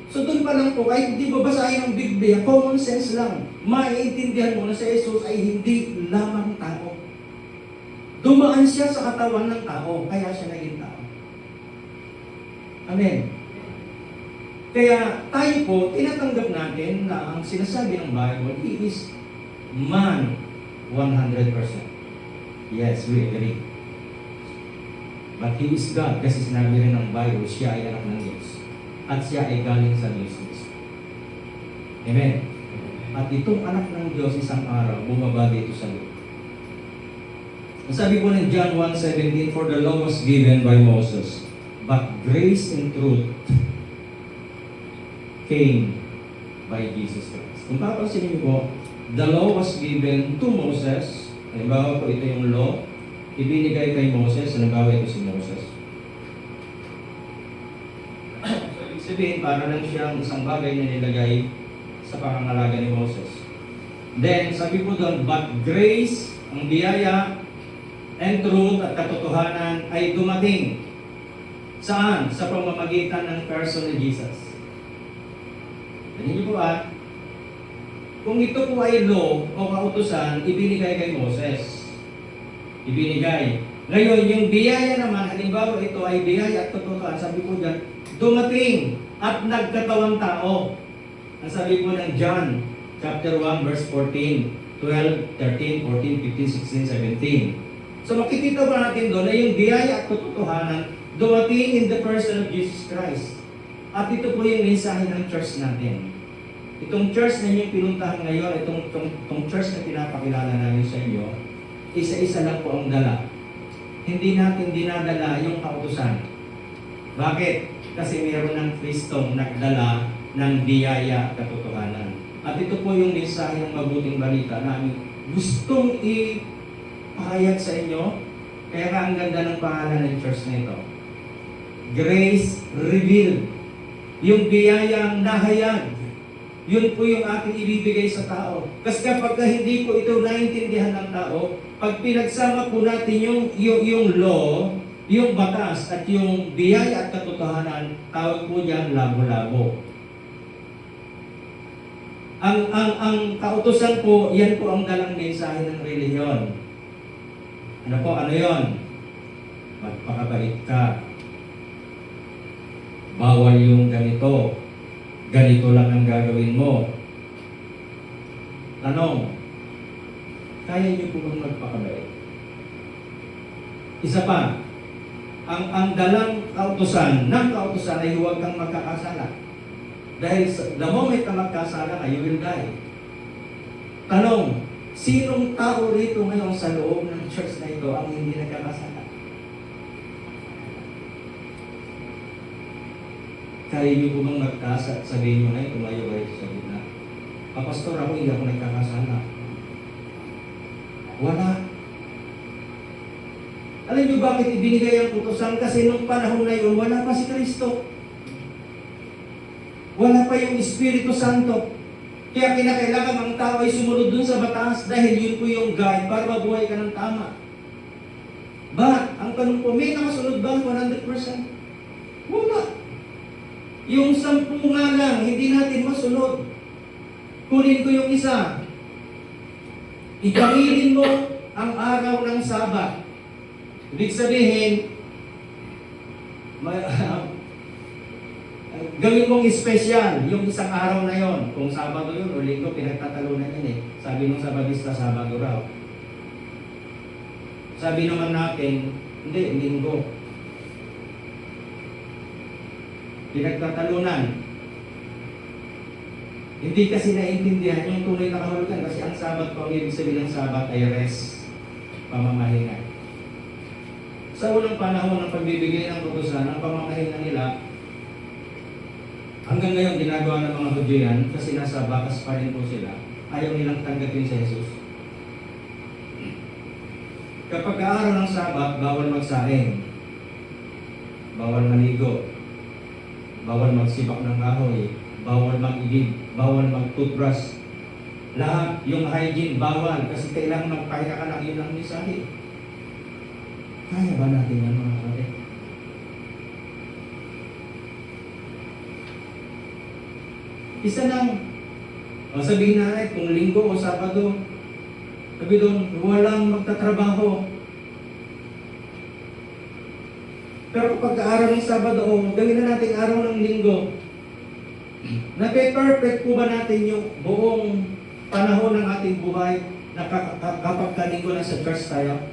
So doon pa lang po, kahit hindi babasahin ng Biblia, common sense lang, maiintindihan mo na si Jesus ay hindi lamang tao. Dumaan siya sa katawan ng tao, kaya siya naging tao. Amen. Kaya tayo po, tinatanggap natin na ang sinasabi ng Bible, He is man 100%. Yes, we agree. But He is God, kasi sinabi rin ng Bible, siya ay anak ng Diyos. At siya ay galing sa Diyos mismo. Amen. At itong anak ng Diyos isang araw, bumaba dito sa lupa. Sabi po ng John 1:17, for the law was given by Moses, but grace and truth came by Jesus Christ. Kung papansin niyo po, the law was given to Moses. Halimbawa po ito yung law, ibinigay kay Moses, halimbawa ito si Moses. Sabihin, para lang siyang isang bagay na nilagay sa pangangalaga ni Moses. Then, sabi po doon, but grace, ang biyaya, and truth at katotohanan ay dumating. Saan? Sa pamamagitan ng person ni Jesus. Hindi po kung ito po ay law o kautusan, ibinigay kay Moses. Ibinigay. Ngayon, yung biyaya naman, halimbawa ito ay biyaya at katotohanan, sabi po dyan, dumating at nagkatawang tao. Ang sabi po ng John, chapter 1, verse 14, 12, 13, 14, 15, 16, 17. So makikita ba natin doon na yung biyaya at katotohanan dumating in the person of Jesus Christ. At ito po yung mensahe ng church natin. Itong church na inyong pinuntahan ngayon, itong church na pinapakilala namin sa inyo, isa-isa lang po ang dala. Hindi natin dinadala yung kautusan. Bakit? Kasi mayroon ng Kristong nagdala ng biyaya at katotohanan. At ito po yung mensahe ng mabuting balita namin gustong ipahayag sa inyo. Kaya nga ang ganda ng pangalan ng church na ito. Grace Revealed. Yung biyayang nahayag. Yun po yung ating ibibigay sa tao. Kasi kapag hindi po ito naintindihan ng tao, pag pinagsama po natin yung law, yung batas at yung biyaya at katotohanan, tawag po diyan labo-labo. Ang kautusan po, yan po ang dalang mensahe ng relihiyon. Ano po, ano yon? Magpakabait ka. Bawal yung ganito. Ganito lang ang gagawin mo. Tanong, kaya niyo po bang magpakabait? Isa pa, ang dalang kautusan ng kautusan ay huwag kang magkakasala. Dahil the moment na magkasala ka, you will die. Tanong, sinong tao rito ngayon sa loob ng church na ito ang hindi nagkakasala? Kaya niyo po bang magkasala? Sabihin nyo na, tumayo kayo sa gitna. Pastor, ako hindi ako nagkakasala. Wala. Alam niyo bakit ibinigay ang utusan? Kasi nung panahon na yun, wala pa si Kristo. Wala pa yung Espiritu Santo. Kaya kinakailangan ang tao ay sumunod dun sa batas dahil yun po yung guide para mabuhay ka ng tama. But, ang tanong po, may nakasunod ba 100%? Wala. Yung 10 nga lang, hindi natin masunod. Kunin ko yung isa. Ipangilin mo ang araw ng Sabat. Ibig sabihin, gawin mong special yung isang araw na yon. Kung Sabado yun o Linggo, pinagtatalunan yun eh. Sabi nung Sabadista, Sabado raw. Sabi naman natin, hindi, Linggo. Pinagtatalunan. Hindi kasi naintindihan yung tunay na kahulugan kasi ang Sabat po, ang ibig sabihin ng Sabat ay rest, pamamahinga. Sa unang panahon ng pagbibigay ng utusan, ang pamamahinga nila, hanggang ngayon ginagawa ng mga Hudyo yan kasi nasa bakas pa rin po sila. Ayaw nilang tanggapin si Jesus. Kapag araw ng Sabat, bawal magsaing, bawal maligo, bawal magsibak ng kahoy, bawal mag-ibig, bawal mag-toothbrush. Lahat, yung hygiene, bawal kasi kailangan magpahinga ka lang, yun ang misahe. Kaya ba natin yan mga kapatid? Isa lang, o sabihin na kung Linggo o Sabado, sabi doon, walang magtatrabaho. Pero kapag araw ng Sabado, o gawin na natin araw ng Linggo, nape-perfect po ba natin yung buong panahon ng ating buhay na kapag kalinggo na sa church tayo?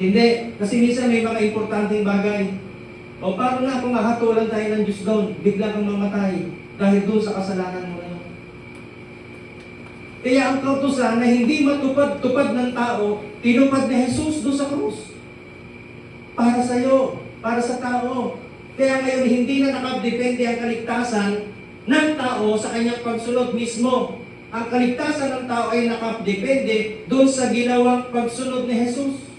Hindi, kasi minsan may mga importanteng bagay. O paano na kung mahatulan tayo ng Diyos doon, bigla kang mamatay dahil doon sa kasalanan mo na yun. Kaya ang kautusan na hindi matupad-tupad ng tao, tinupad ni Jesus doon sa krus. Para sa iyo, para sa tao. Kaya ngayon hindi na nakadepende ang kaligtasan ng tao sa kanyang pagsunod mismo. Ang kaligtasan ng tao ay nakadepende doon sa ginawang pagsunod ni Jesus.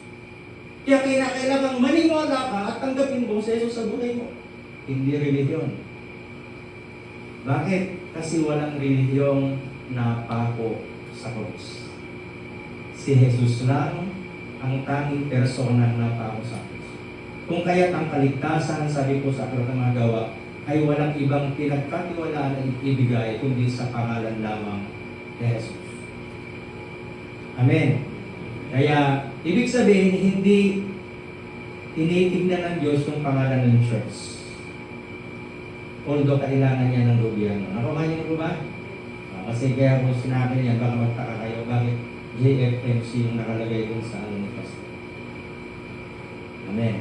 Kaya kailangang maniwala ka at tanggapin mo si Jesus sa buhay mo. Hindi relihiyon. Bakit? Kasi walang relihiyong napako sa krus. Si Jesus lang ang tanging persona na napako sa krus. Kung kaya't ang kaligtasan, sabi ko sa Aklat ng Mga Gawa, ay walang ibang pinagkatiwalaan na ibigay kundi sa pangalan lamang ni Jesus. Amen. Kaya, ibig sabihin, hindi tinitignan ng Diyos yung pangalan ng church. Although kailangan niya ng gobyerno. Nakuha niyo po ba? Kasi kaya kung sinabi niya, baka magtaka kayo, bakit JFMC yung nakalagay dun sa ano ni Pastor. Amen.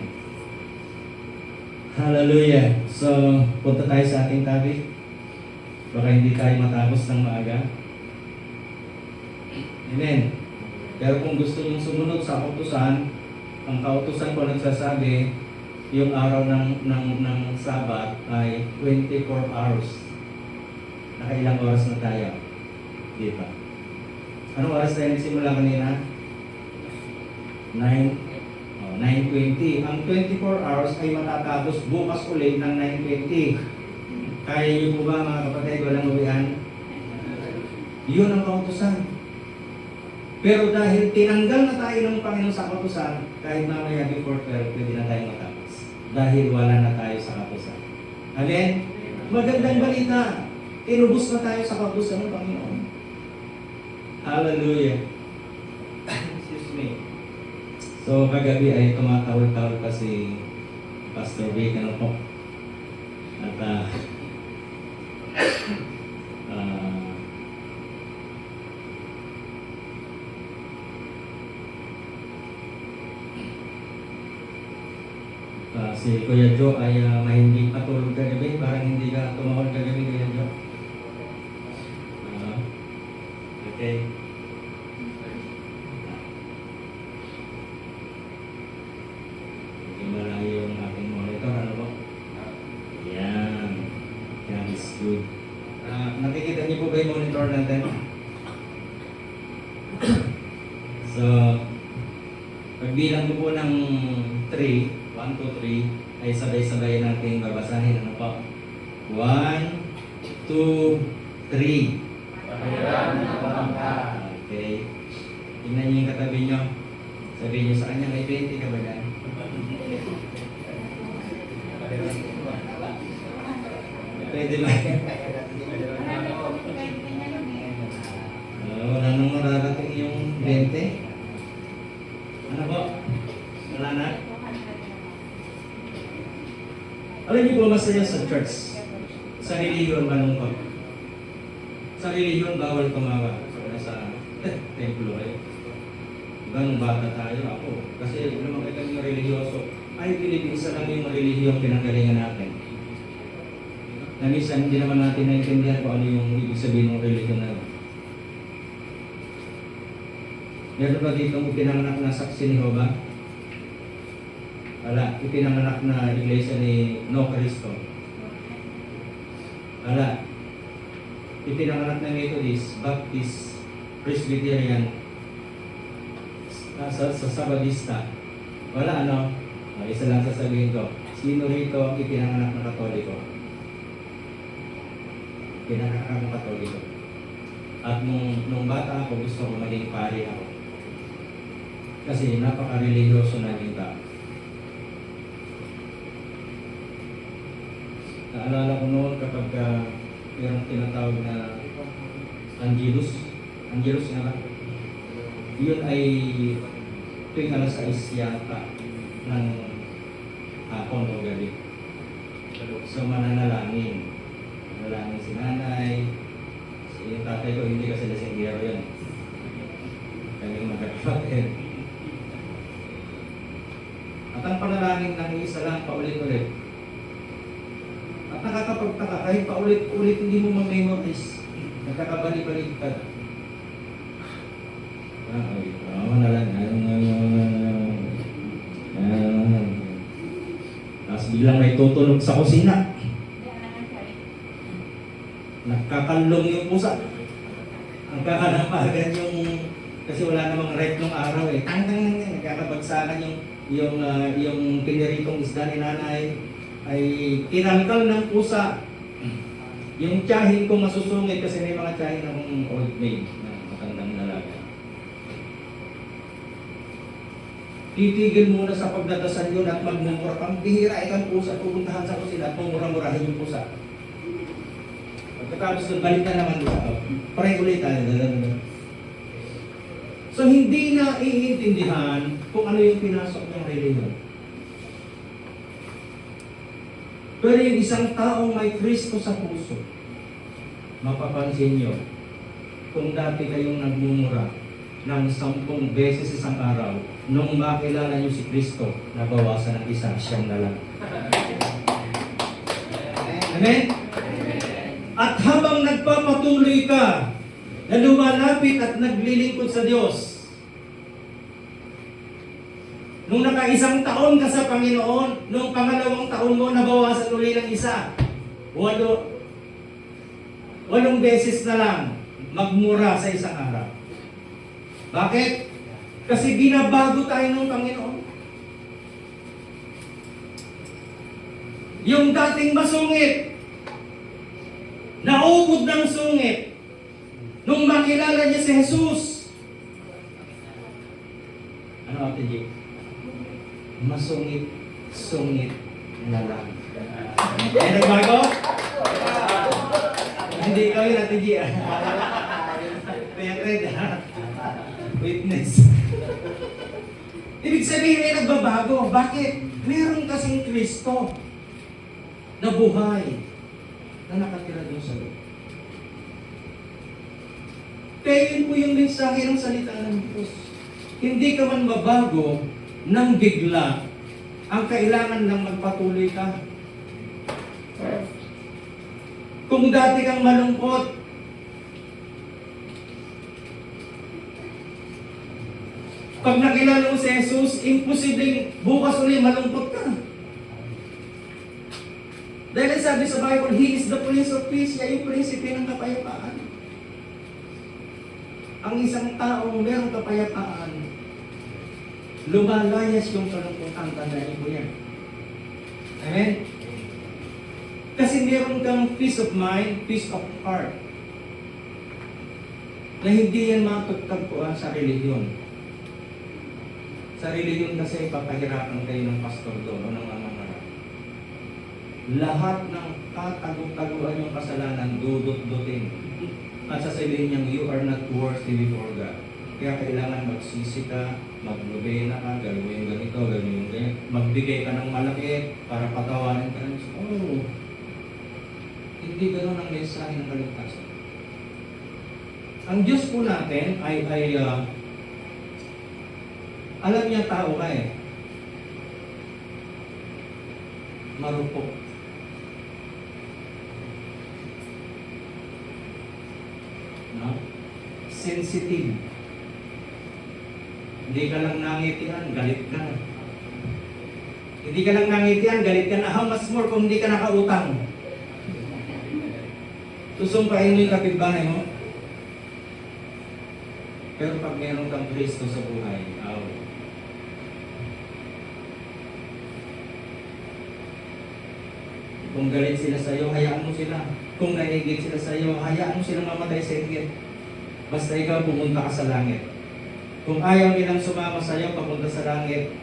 Hallelujah. So, punta tayo sa ating topic. Baka hindi tayo matapos ng maaga. Amen. Pero kung gusto nyo sumunod sa kautusan, ang kautusan ko nagsasabi, yung araw ng Sabat ay 24 hours. Nakailang oras na tayo? Di ba? Anong oras tayo nagsimula kanina? 9:20. Ang 24 hours ay matatapos bukas ulit ng 9:20. Kaya niyo po ba mga kapatid, walang uwian? Yun ang kautusan. Pero dahil tinanggal na tayo ng Panginoon sa kautusan, kahit mamaya before 12, pwede na tayo matapos. Dahil wala na tayo sa kautusan. Amen? Magandang balita. Tinubos na tayo sa kautusan ng Panginoon. Hallelujah. Excuse me. So, kagabi ay tumatawal-tawal pa si Pastor Vic, ano po? At si Kuya Joe ay mahindi patulog kagabi, parang hindi ka tumahol kagabi, Kuya Joe. Okay. Malayo yung ating monitor, ano po? Yan. That is good. Nakikita niyo po ba yung monitor natin? So, pagbilang ko po ng 3, 1, 2, 3, ay sabay-sabay natin babasahin. Ano po? 1, 2, 3. Okay. Tingnan niyo yung katabi niyo. Sabihin niyo sa kanya, may 20 ka ba dyan? Pwede ba? Wala nang mararating yung 20. Ano po? Wala na? Alam niyo po, masaya sa church. Sa reliyon, malungkot. Sa reliyon, bawal tumawa. Sa templo kayo. Ganong bata tayo, ako. Kasi lumaki kami ng religyoso. I believe isa lang yung relihiyong pinanggalingan natin. Na minsan hindi naman natin naintindihan kung ano yung ibig sabihin ng relihiyon na yun. Meron ba dito ipinanganak na saksi ni Jehovah? Wala. Ipinanganak na iglesia ni No Cristo? Wala. Ipinanganak na Methodist, Baptist, Presbyterian, sa Sabadista? Wala, ano? Isa lang sasabihin ko. Sino rito ang ipinanganak na Katoliko? Pinanganak ng Katoliko. At nung bata ako, gusto ko maging pari ako. Kasi napaka-religyoso namin tao. Naalala ko noon kapag mayroong tinatawag na Angelus. Angelus nga ba? Yun ay tuwing alas 6 yata ng hapon o gabi. So mananalangin. Mananalangin si nanay. Yung tatay ko, hindi kasi lasinggero yun. Kanyang magkakapatid. At ang panalangin ng isa lang, paulit-ulit. At nakakapagtaka, kahit paulit-ulit hindi mo ma-memorize. Nagkakabalik-balik ka. Manalang. Tapos biglang may tutunog sa kusina. Nagkakalong yung pusa. Ang kakanapagan yung... Kasi wala namang rep nung araw eh. Tang-tang-tang. Nagkakabagsakan yung piniritong isda ni nanay ay tinangkal ng pusa. Yung tiyahin ko masusungit kasi may mga tiyahin akong old maid na matandang dalaga. Titigil muna sa pagdadasal yun at magmumura kang bihira itang pusa, pupuntahan sa kusina at mumura-murahin yung pusa. Pagkatapos doon, balik na naman doon. Pray ulit tayo. So hindi na iintindihan kung ano yung pinasok ng relihiyon. Pero yung isang taong may Kristo sa puso, mapapansin nyo, kung dati kayong nagmumura ng 10 beses isang araw, nung makilala nyo si Kristo, nabawasan ng isa, siyang na lang. Amen? At habang nagpapatuloy ka, na lumalapit at naglilingkod sa Diyos, nung naka-1 taon ka sa Panginoon, nung pangalawang taon mo, nabawasan uli ng isa. 8 beses na lang magmura sa isang araw. Bakit? Kasi binabago tayo ng Panginoon. Yung dating masungit, naubod ng sungit, nung makilala niya si Jesus. Ano Ate G? Masungit, sungit na lang. Eh, nagbago? Hindi ikaw yun, Ate G. Kaya red, witness. Ibig sabihin may nagbabago. Bakit? Meron kasing Kristo na buhay na nakatira doon sa loob. Kaya yun po yung mensahe ng salita ng Diyos. Hindi ka man mabago nang bigla, ang kailangan lang magpatuloy ka. Kung dati kang malungkot, pag nakilala mo si Jesus, imposibleng bukas ulit malungkot ka. Dahil sabi sa Bible, He is the Prince of Peace, siya yung prinsipe ng kapayapaan. Ang isang taong merong kapayapaan, lumalayas yung kalungkutan, tandaan mo yan. Amen? Kasi meron kang peace of mind, peace of heart, na hindi yan matutagpuan sa relihiyon. Sa relihiyon kasi papahirapan kayo ng pastor doon o ng mamamaran. Lahat ng katago-taguan yung kasalanan, dudot-dutin. At sasabihin niyang, you are not worthy before God. Kaya kailangan magsisi ka, maglubena ka, gawin ganito, gawin ganito. Magbigay ka ng malaki para patawarin ka ng Diyos. Hindi ganoon ang mensahe ng kaligtasan. Ang Diyos po natin ay alam niya tao ka eh. Marupok. No? Sensitive. Hindi ka lang nangitian, galit ka na. Hindi ka lang nangitian, galit ka na. How much more kung hindi ka nakautang? Susumpain mo yung kapitbahay mo. Pero pag meron kang Kristo sa buhay, kung galit sila sa iyo, hayaan mo sila. Kung naigit sila sa iyo, hayaan mo silang mamatay sa inggit. Basta ikaw pumunta ka sa langit. Kung ayaw nilang sumama sa iyo papunta sa langit,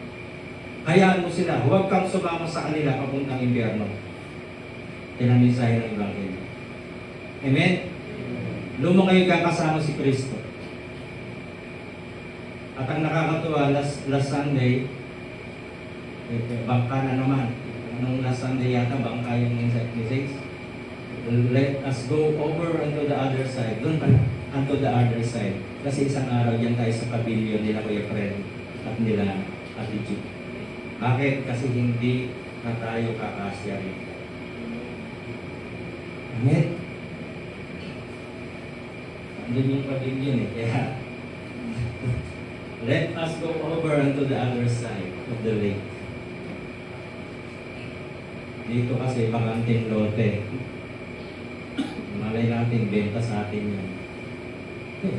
hayaan mo sila. Huwag kang sumama sa kanila papuntang impyerno. Yan ang mensahe ng Ebanghelyo. Amen? Lumukay ka kasama si Kristo. At ang nakakatuwa, last Sunday, bangka na naman. Nung last Sunday yata, bangka yung message. Let us go over onto the other side. Doon pala, onto the other side. Kasi isang araw yan tayo sa pavilion nila Kuya Fred at nila Ate Jude. Bakit? Kasi hindi na tayo kakasya rin. Amen? Andun yung pavilion eh. Kaya, let us go over onto the other side of the lake. Dito kasi bakanting lote. Malay natin, benta sa atin yan.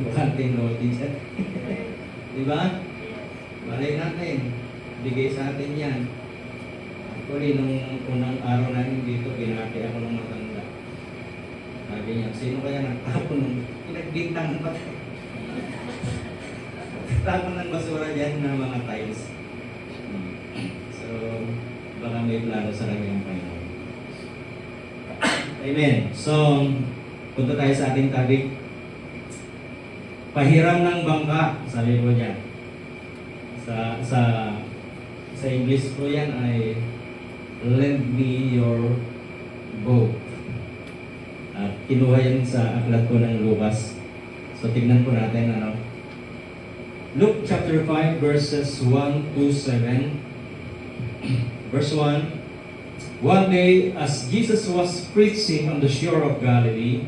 Bakanting lote dyan. Diba? Malay natin, bigay sa atin yan. Actually, nung unang araw namin dito, pinaki ako ng matanda. Sabi niya, sino kaya nagtapon ng pinagbintang pa? Tapon ng basura dyan ng mga tiles. So, baka may plano sa kanyang Panginoon. Amen. So, punta tayo sa ating topic. Pahiram ng bangka, sabi ko niya. Sa English po yan ay lend me your boat. At kinuha yan sa aklat ko ng Lucas. So, tignan po natin ano. Luke chapter 5 verses 1 to 7. Verse 1, one day, as Jesus was preaching on the shore of Galilee,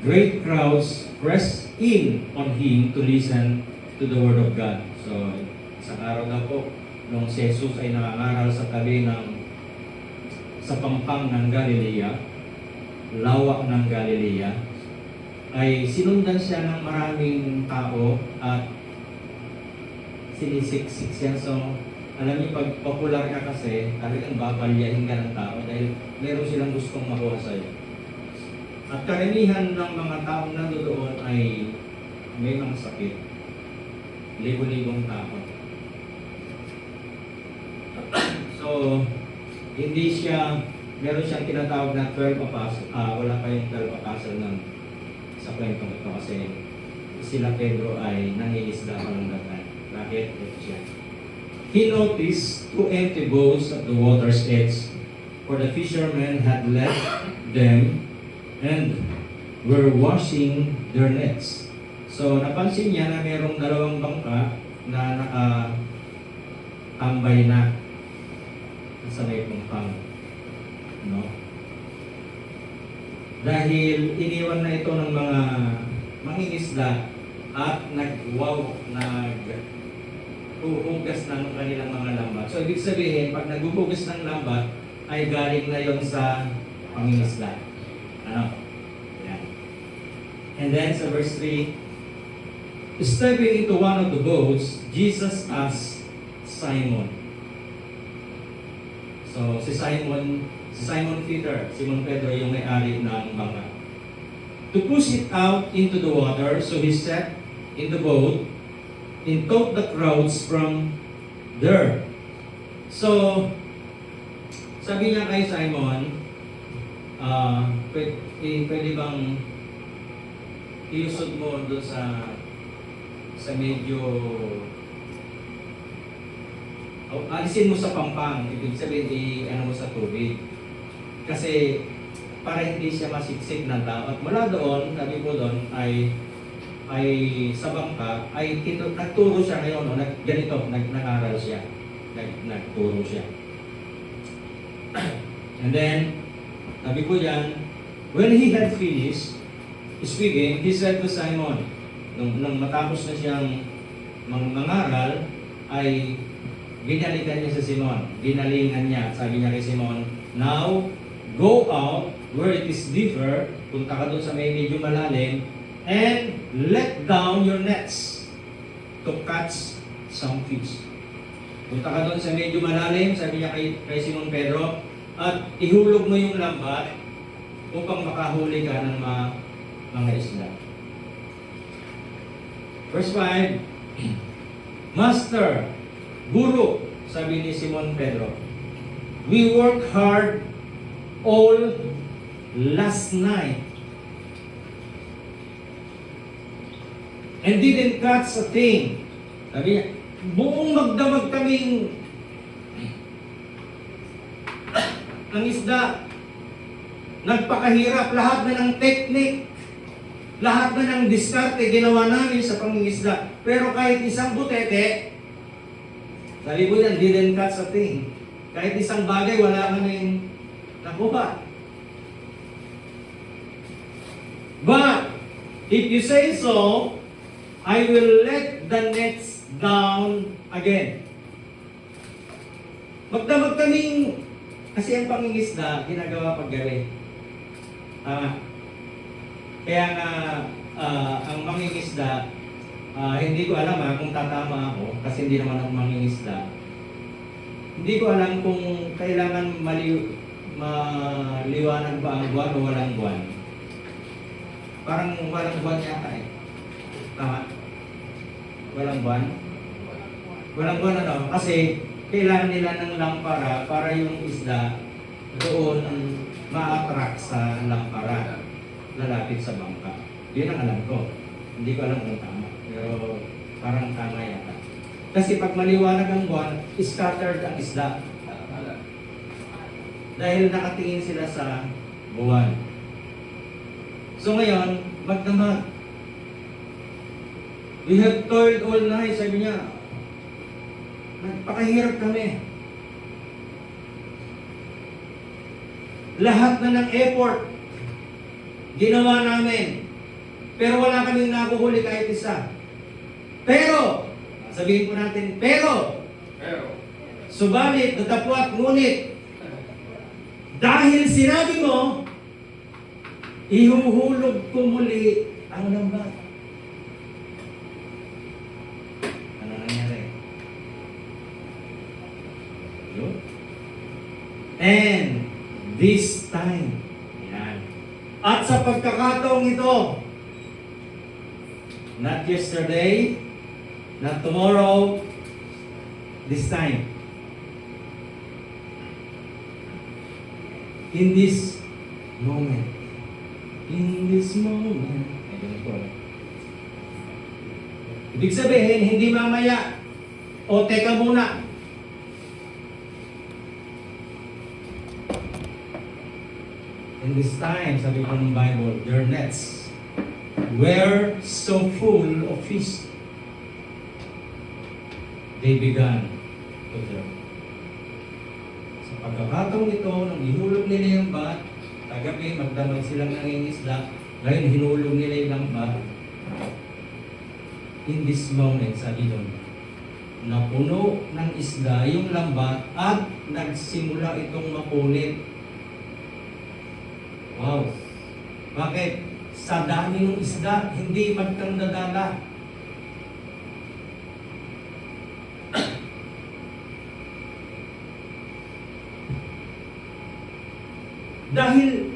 great crowds pressed in on him to listen to the word of God. So, isang araw na po, nung si Jesus ay nangangaral sa tabi sa pampang ng Galilea, lawak ng Galilea, ay sinundan siya ng maraming tao at sinisiksik siya. So, alam niyo, pag popular ka kasi, talagang babalyahin ka ng tao dahil meron silang gustong makuha sa iyo. At karamihan ng mga taong nandoon ay may mga sakit. Libo-libong tao. So, hindi siya, meron siyang tinatawag na 12 apostles. Wala pa yung 12 apostles sa kwentong ito kasi sila Pedro ay nangingisda pa ng datay. Bakit? Ito siya. He noticed two empty boats at the water's edge, for the fishermen had left them and were washing their nets. So, napansin niya na mayroong dalawang bangka na nakatambay na sa may pampang. No? Dahil iniwan na ito ng mga mangingisda at huhugas na ng kanilang mga lambat. So, ibig sabihin, pag naghuhugas ng lambat, ay galing na yon sa pangingisda. Ano? Yan. And then, sa verse 3, stepping into one of the boats, Jesus asked Simon. So, si Simon Peter, Simon Pedro, yung may-ari ng bangka, to push it out into the water, so he sat in the boat and taught the crowds from there. So, sabi niya kay Simon, pwede bang iusod mo doon sa medyo alisin mo sa pampang, ibig sabihin ano mo sa tubig. Kasi para hindi siya masiksik ng tao. At mula doon, sabi ko doon, ay sa bangka, ay nagturo siya ngayon, nag-aral siya. Nagturo siya. And then, sabi ko yan, when he had finished speaking, he said to Simon, nung matapos na siyang mangaral, ay ginalikan niya sa Simon. Ginalingan niya. Sabi niya kay Simon, now, go out where it is deeper, punta ka doon sa may medyo malalim, and let down your nets to catch some fish. Punta ka doon sa medyo malalim, sabi niya kay Simon Pedro, at ihulog mo yung lambat upang makahuli ka ng mga isda. Verse 5, Master, Guru, sabi ni Simon Pedro, we worked hard all last night and didn't catch a thing. Sabi niya, buong magdamag kaming ang isda. Nagpakahirap, lahat na ng teknik, lahat na ng diskarte ginawa namin sa pangingisda. Pero kahit isang butete, sabi ko yan, didn't catch a thing. Kahit isang bagay, wala kaming nakuha. But, if you say so, I will let the nets down again. Magdamag kaming, kasi ang pangingisda, ginagawa paggabi. Tama. Kaya nga, ang mangingisda, hindi ko alam kung tatama ako, kasi hindi naman ako mangingisda. Hindi ko alam kung kailangan maliwanag ba ang buwan o walang buwan. Parang walang buwan yata eh. Tama? Walang buwan? Walang buwan ano? Kasi kailangan nila ng lampara para yung isda doon ma-attract sa lampara, lalapit sa bangka. Yun ang alam ko. Hindi ko alam kung tama. Pero parang tama yata. Kasi pag maliwanag ang buwan, scattered ang isda. Dahil nakatingin sila sa buwan. So ngayon, magdamag. We have toiled all night, sabi niya. Nagpakahirap kami. Lahat na ng effort ginawa namin. Pero wala kaming nakuhuli kahit isa. Pero, sabihin po natin, pero, subalit, natapwat, ngunit, dahil sinabi mo, ihuhulog ko muli ang lambat. Ano nangyari? Yun. And this time, yan. At sa pagkakataong ito, not yesterday, not tomorrow, this time. In this moment. In this moment. Ibig sabihin, hindi mamaya. O teka muna. In this time, sabi ko ng Bible, their nets were so full of fish. They began to drown. Sa pagkakataong ito, nang ihulog nila yung bat, kagabi magdamag silang nangingisda, ngayon hinulog nila yung lambat. In this moment, sabi doon, napuno ng isda yung lambat at nagsimula itong mapunit. Wow! Bakit? Sa dami ng isda, hindi magkandadala. Dahil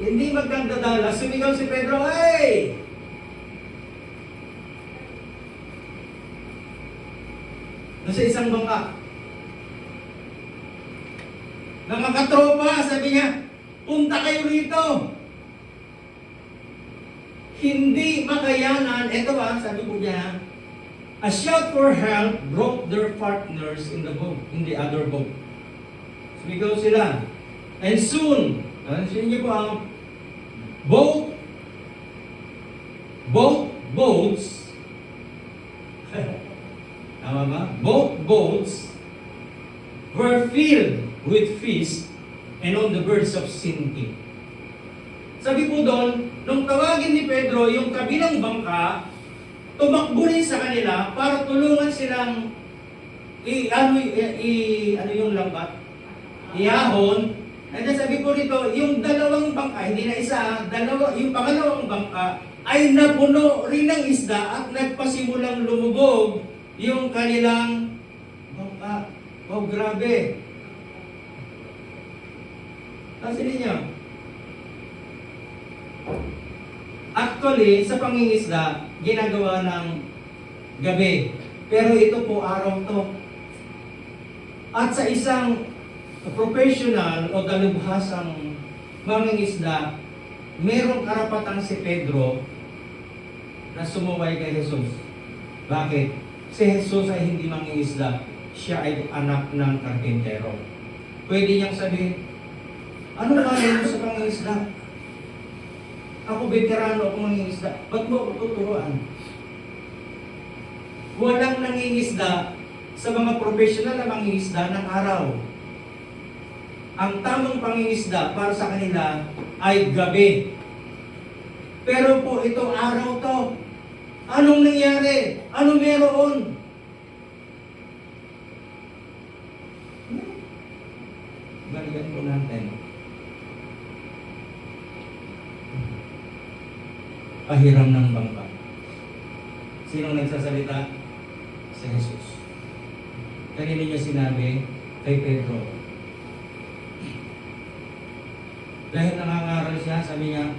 hindi magkandadala, sumigaw si Pedro, hey! Nasa isang bangka. Nakakatropa, sabi niya, punta kayo rito. Hindi makayanan, eto sabi ko niya, a shout for help brought their partners in the boat, in the other boat. Sumigaw sila. And soon, pansin niyo po ang both boats, tama ba? Both boats were filled with fish and on the verge of sinking. Sabi po doon, nung tawagin ni Pedro yung kabilang bangka, tumakbo rin sa kanila para tulungan silang ano yung lambat? Iahon. And then sabi po rito, yung dalawang bangka, hindi na isa, yung pangalawang bangka ay napuno rin ng isda at nagpasimulang lumubog yung kanilang bangka. Oh, grabe. Kasi niya, actually, sa pangingisda, ginagawa ng gabi. Pero ito po, araw to. At sa isang professional o dalubhasang mangingisda, merong karapatang si Pedro na sumuway kay Jesus. Bakit? Si Jesus ay hindi mangingisda. Siya ay anak ng karpintero. Pwede niyang sabihin, ano ba mo sa pangingisda? Ako veterano, ako mangingisda. Ba't mo ako tuturuan? Walang nangingisda sa mga professional na mangingisda ng araw. Ang tamang pangingisda para sa kanila ay gabi. Pero po ito araw to. Anong nangyari? Anong meron? Balikan po natin. Pahiram ng bangka. Sinong nagsasalita? Si Jesus. Kanina niya sinabi kay Pedro. Dahil nangangaral siya, sabi niya,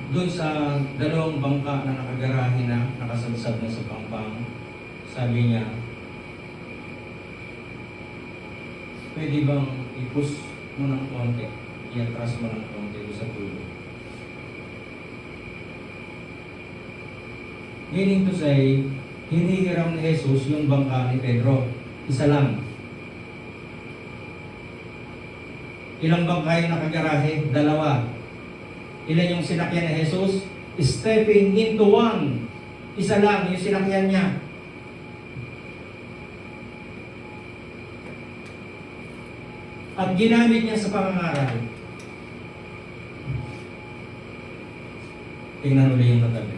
doon sa dalawang bangka na nakagarahe na, nakasabsab na sa pangpang, sabi niya, pwede bang i-push mo ng konti, i-atras mo ng konti doon sa tulo. Meaning to say, hinihiram ni Jesus yung bangka ni Pedro. Isa lang. Ilang bangka yung nakagarahe? Dalawa. Ilan yung sinakyan ni Jesus? Stepping into one. Isa lang yung sinakyan niya. At ginamit niya sa pangangaral. Tingnan ulit yung natabi.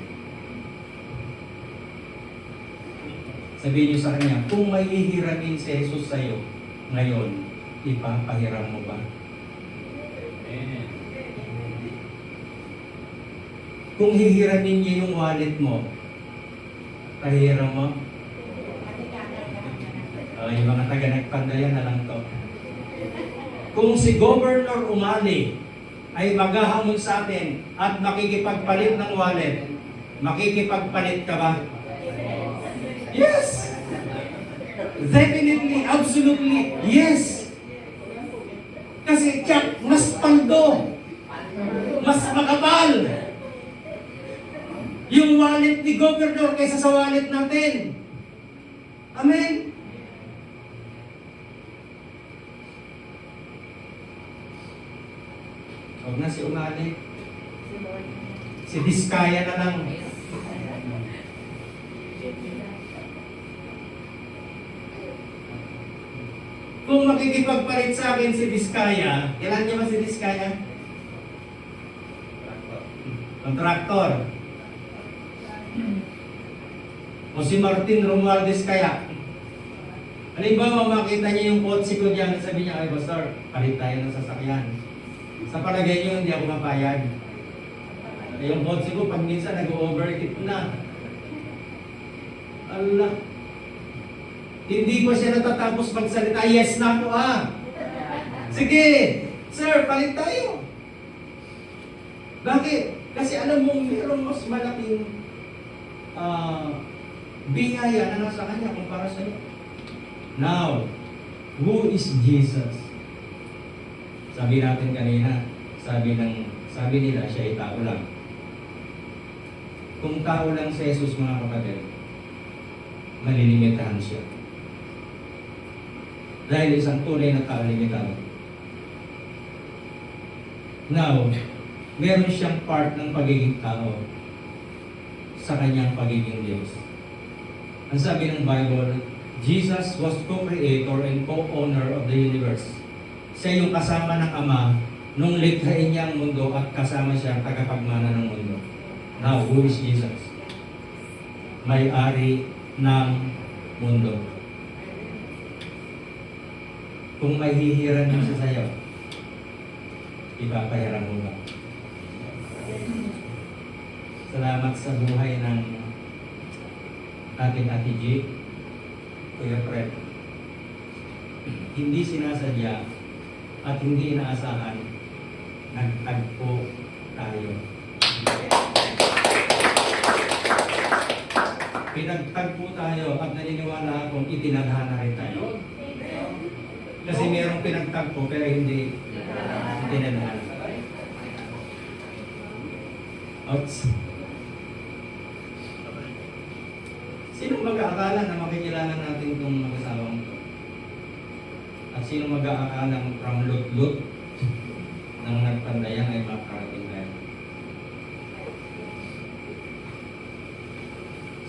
Sabihin niyo sa kanya, kung may hihiramin si Jesus sa iyo ngayon, ipapahiram mo ba? Kung hihiramin niya yung wallet mo, pahiram mo? Yung mga taga-nagpandayan na lang to. Kung si Governor Umali ay maghahamon sa atin at makikipagpalit ng wallet, makikipagpalit ka ba? Yes! Definitely, absolutely, yes! Kasi Chuck, mas paldo, mas makapal yung wallet ni Governor kaysa sa wallet natin. Amen? Huwag na si Umali. Si Diskaya na lang. Kung makikipagpalit sa akin si Diskaya, kailan niyo ba si Diskaya? Kontraktor. O si Martin Romualdez kaya. Halimbawa, makita niyo yung kotse ko diyan, sabi niya, ay Pastor, palit tayo ng sasakyan. Sa palagay niyo, hindi ako mapayag. Yung kotse ko, pag minsan nag-overheat na. Allah. Hindi pa siya natatapos magsalita, yes na po Sige, sir, palit tayo. Bakit? Kasi alam mo, mayroong mas malaking biyaya na nasa kanya kumpara sa iyo. Now, who is Jesus? Sabi natin kanina, sabi nila siya ay tao lang. Kung tao lang si Jesus, mga kapatid, malilimitahan siya. Dahil isang tunay na tao limitado. Now, meron siyang part ng pagiging tao sa kanyang pagiging Diyos. Ang sabi ng Bible, Jesus was co-creator and co-owner of the universe. Siya yung kasama ng Ama nung likhain niya ang mundo at kasama siya ang tagapagmana ng mundo. Now, who is Jesus? May-ari ng mundo. Kung may hihiran mo siya sa'yo, ipapahiram mo ba? Salamat sa buhay ng ating Ate G, Kuya Fred. Hindi sinasadya at hindi inaasahan, nagtagpo tayo. Pinagtagpo tayo at naniniwala akong itinadhana rin tayo. Kasi mayroong pinagtagpo pero hindi itinadhana. Ouch. Sino mag-aakala na makikilala natin itong mag-asawang ito? At sino mag-aakala from lut-lut nang nagpandayan ay makarating tayo?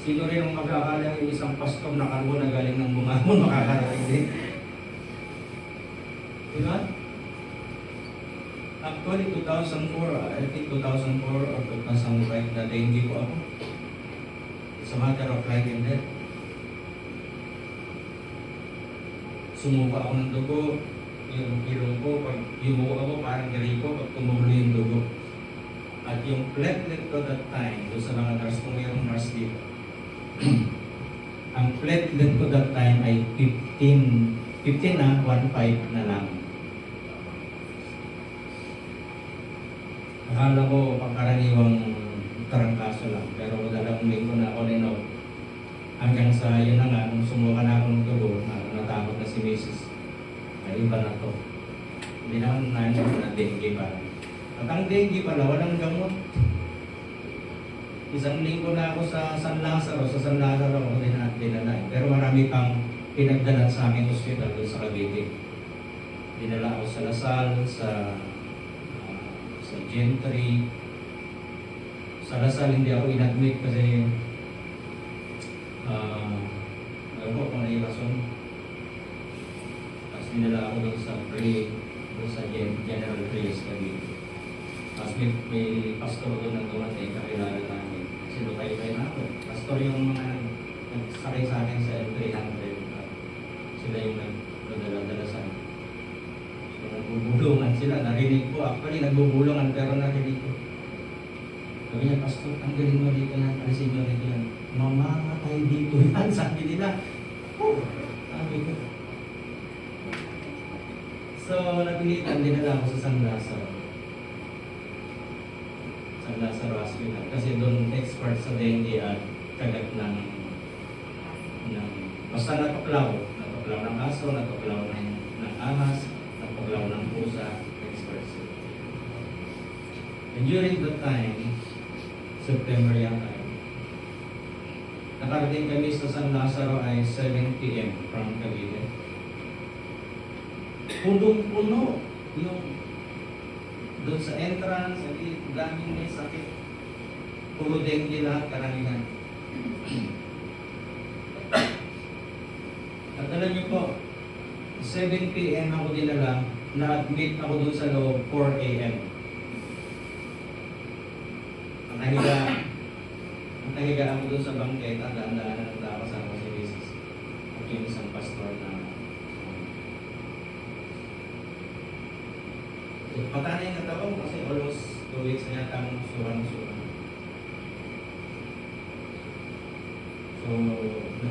Sino rin ang mag-aakala yung isang pastor na kalbo na galing ng Bumangon makakarating din? Diba? Actually, 2004, I think 2004 or 2005 na dengue po ako. It's a matter of life and death. Sumuka ako ng dugo, yung ilong ko, pag yumuko ako, parang gariko, pag tumulo yung dugo. At yung platelet ko that time, doon sa mga nurse, kung mayroong nurse dito, ang platelet ko that time ay 15 na, 1.5 na lang. Akala ko pangkaraniwang tarangkaso lang, pero dalawang linggo na ako nino. Hanggang sa yun na nga, nung sumuka na ako ng dugo, natakot na si Mrs. Ay, iba na to. Hindi naman na dengue pa. At ang dengue pala, walang gamot. Isang linggo na ako sa San Lazaro. Sa San Lazaro ako dinala. Pero marami pang pinagdala sa aming hospital doon sa Cavite. Dinala ako sa Lasal, sa Gentry. Sa Lasal hindi ako inadmit kasi alam ko kung nailason. Tapos dinala ako doon sa General Reyes Cavite. Tapos may pastor doon na dumating, kakilala namin. Kasi doon kayo na ako. Pastor yung mga nagsakay sa akin sa L300. Sila yung nagdala-dala sa akin. So nagbubulungan sila. Narinig ko. Actually nagbubulungan pero narinig ko. Sabi niya, Pastor, tanggalin mo dito na. Alisin nyo dito yan. Mamamatay dito yan. Sabi nila. Oh, sabi ko. So napilitan dinala ako sa San Lazaro. San Lazaro Hospital. Kasi doon expert sa dengue at kagat ng basta natuklaw ng aso, natuklaw ng ahas, natuklaw ng pusa, expert sila. And during that time, September yata, nakarating kami sa San Lazaro ay 7 p.m. from Cavite. Punong-puno yung doon sa entrance, daming may sakit. Puro dengue lahat, karamihan. At alam niyo po, 7 p.m. ako dinala, na-admit ako doon sa loob 4 a.m. Ang nahiga ako doon sa bangketa, daan-daan ng tao kasama si Jesus. At yung isang pastor na patanay na tao kasi almost 2 weeks na yata ang suran-suran. So,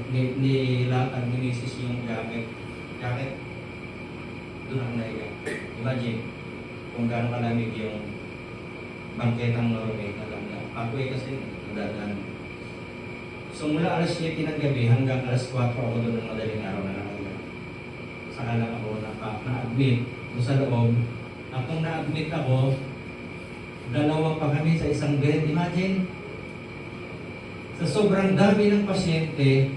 nilatag ni Mrs. yung jacket. Doon ako nahiga. Imagine, kung gaano kalamig yung bangketang Norway na lang. Ako kasi nadadaan. So, mula alas 7 ng gabi hanggang alas 4 ako doon ng madaling araw na nakahiga. Saka lang ako na-admit doon sa loob. At kung na-admit ako, dalawa pa kami sa isang bed. Imagine, sa sobrang dami ng pasyente,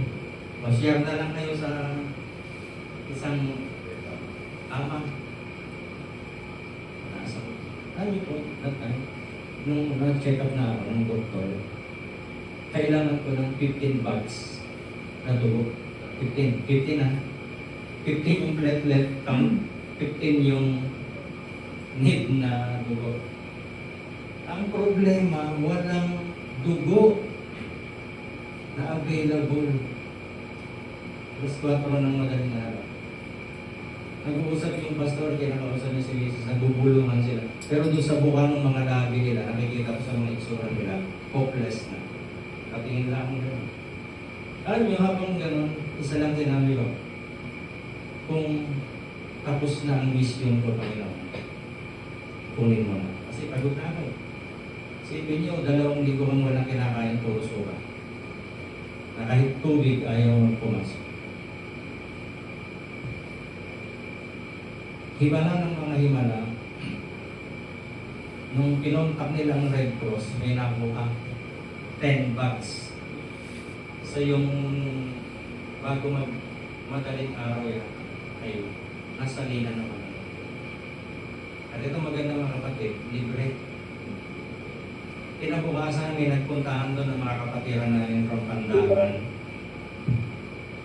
share na lang kayo sa isang ama. Ano po, that time, nung nag-check up na ako ng doktor, kailangan ko ng 15 bags na dugo. 15 na. 15 yung platelet count, 15 yung need na dugo. Ang problema, walang dugo na available. Alas 4 ng madaling araw. Nag-uusap yung pastor, kinakausap niya si Jesus, nagbubulungan sila. Pero doon sa buka ng mga labi nila, nakikita ko sa mga itsura nila, hopeless na. Katingin lang ako gano'n. Alam niyo, habang gano'n, isa lang sinabi ko, kung tapos na ang mission ko, Panginoon, kunin mo na. Kasi pagod na ako. Isipin niyo, 2 linggo kang walang kinakain, puro suka. Na kahit tubig, ayaw pumasok. Himala ng mga himala, nung pinontak nila ang Red Cross, may nakuha 10 bags. So yung bago madaling araw yan, ay nasa lina naman. At ito maganda mga kapatid, libre. Kinabukasan may nagpuntahan doon ng mga kapatiran namin from Pandakan.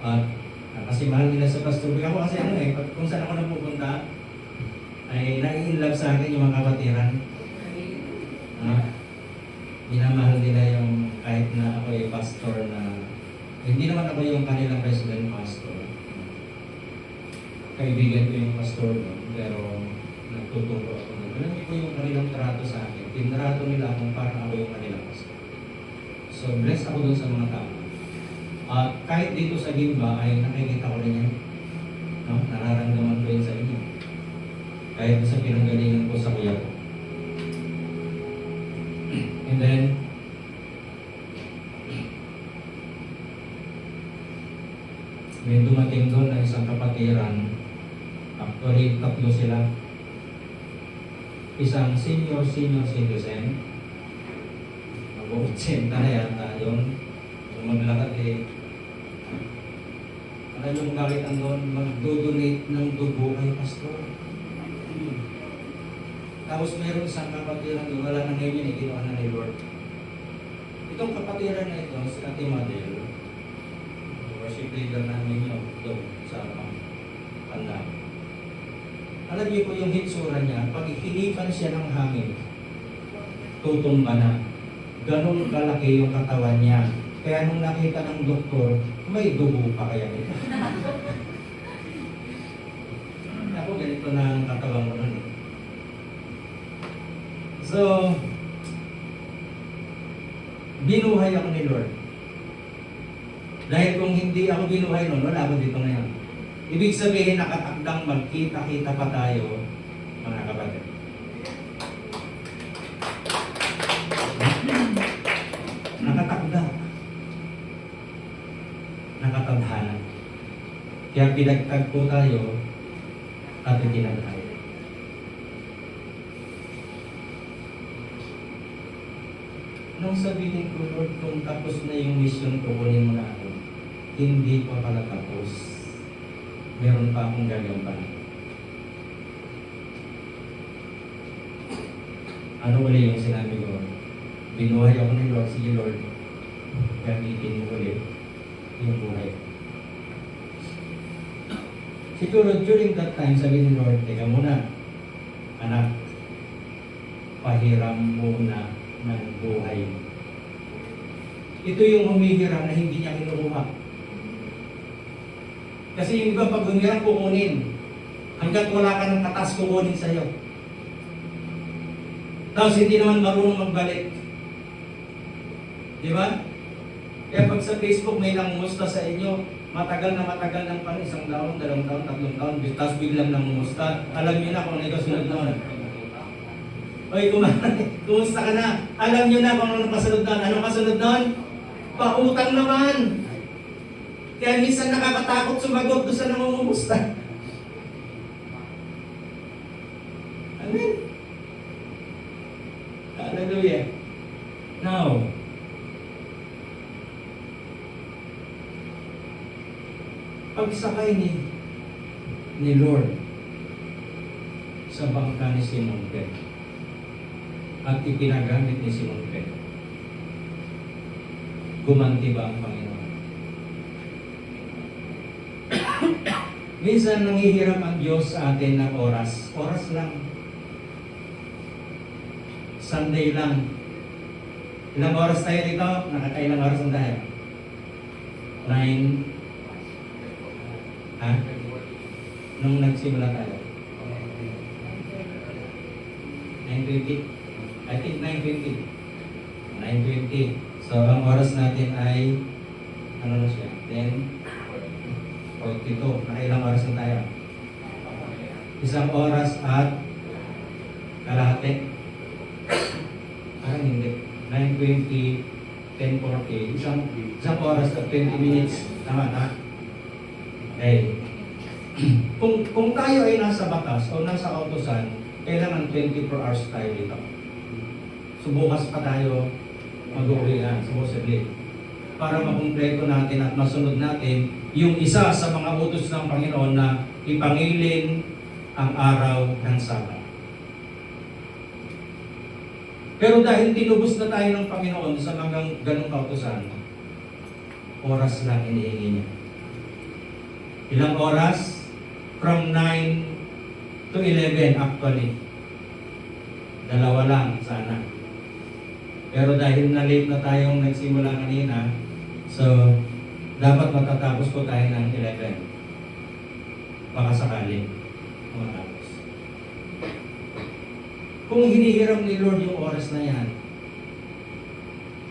At kasi mahal nila sa pastor. Ako kasi kung saan ako napupunta, ay nai-inlove sa akin yung mga kapatiran. Minamahal nila yung kahit na ako ay pastor na hindi naman ako yung kanilang president pastor. Kaibigan ko yung pastor doon, pero nagtuturo ako doon. Alam niyo po yung kanilang trato sa akin. Tinrato nila akong parang ako yung kanilang pastor. So blessed ako doon sa mga tao. At kahit dito sa Gimba ay nakikita ko rin yan. No? Nararamdaman ko yun sa inyo. Kahit sa pinanggalingan ko sa kuya ko. And then, may dumating doon na isang kapatiran. Actually, 3 sila. Isang senior citizen. Mag-80 na yata yun. Kung maglakad alam niyo kung bakit ang doon mag-donate ng dugo kay pastor. Tapos mayroon isang kapatiran doon, wala na ngayon ginawa na ni Lord. Itong kapatiran na ito, si Ate Madel, worship leader namin yun doon sa Panda. Alam niyo po yung hitsura niya, pag hinipan siya ng hangin, tutumba na. Ganun kalaki yung katawan niya. Kaya nung nakita ng doktor, may dugo pa kaya ito. Ako ganito na ang katawan ko nun. So, binuhay ako ni Lord. Dahil kung hindi ako binuhay nun, wala ako dito ngayon. Ibig sabihin, nakatakdang magkita-kita pa tayo, mga kapatid. Nakatakda. Nakatadhana. Kaya pinagtag po tayo at itinaghay. Nung sabihin ko, Lord, kung tapos na yung mission ko, kunin mo na ako. Hindi pa pala tapos. Meron pa akong gagampanan. Ano uli yung sinabi ko? Binuhay ako ni Lord, sige Lord, gamitin mo ulit yung buhay. Siguro during that time, sabi ni Lord, teka muna, anak, pahiram muna ng buhay. Ito yung humihiram na hindi niya kinukuha. Kasi yung iba pag humiram, kukunin. Hanggat wala ka ng katas, kukunin sa'yo. Tapos hindi naman marunong magbalik. Di ba? Kaya pag sa Facebook may nangumusta sa inyo, matagal ng pan, 1 taon, 2 taon, 3 taon, tapos biglang nangumusta. Alam niyo na kung ano yung kasunod noon. Oy, kumusta ka na? Alam niyo na kung ano kasunod noon. Ano kasunod noon? Pautang naman. Kaya minsan nakakatakot sumagot doon sa nangungumusta. Amen. Hallelujah. Now, pagsakay ni Lord sa bangka ni Simon Pedro, at ipinagamit ni Simon Pedro. Gumanti ba ang Panginoon? Minsan nangihiram ang Diyos sa atin ng oras. Oras lang. Sunday lang. Ilang oras tayo dito? Nakakailang oras na tayo? 9. Ha? Nung nagsimula tayo? 9:20? I think 9:20. 9:20. So, ang oras natin ay ano na siya? 10:42. Nakailang oras na tayo? Isang oras at kalahati. Parang hindi. 9:20, 10:40. Isang oras at 20 minutes. Tama na? Okay. Kung tayo ay nasa batas o nasa kautusan, kailangan 24 hours tayo dito. So bukas pa tayo mag-uwi na, supposedly. Para makumpleto natin at masunod natin yung isa sa mga utos ng Panginoon na ipangilin ang araw ng Sabat. Pero dahil tinubos na tayo ng Panginoon sa mga ganong kautusan, oras lang inihingi niya. Ilang oras? From 9 to 11 actually. Dalawa lang sana. Pero dahil na late na tayong nagsimula kanina, so dapat matatapos po tayo ng 11. Baka sakali matapos. Kung hinihiram ni Lord yung oras na yan,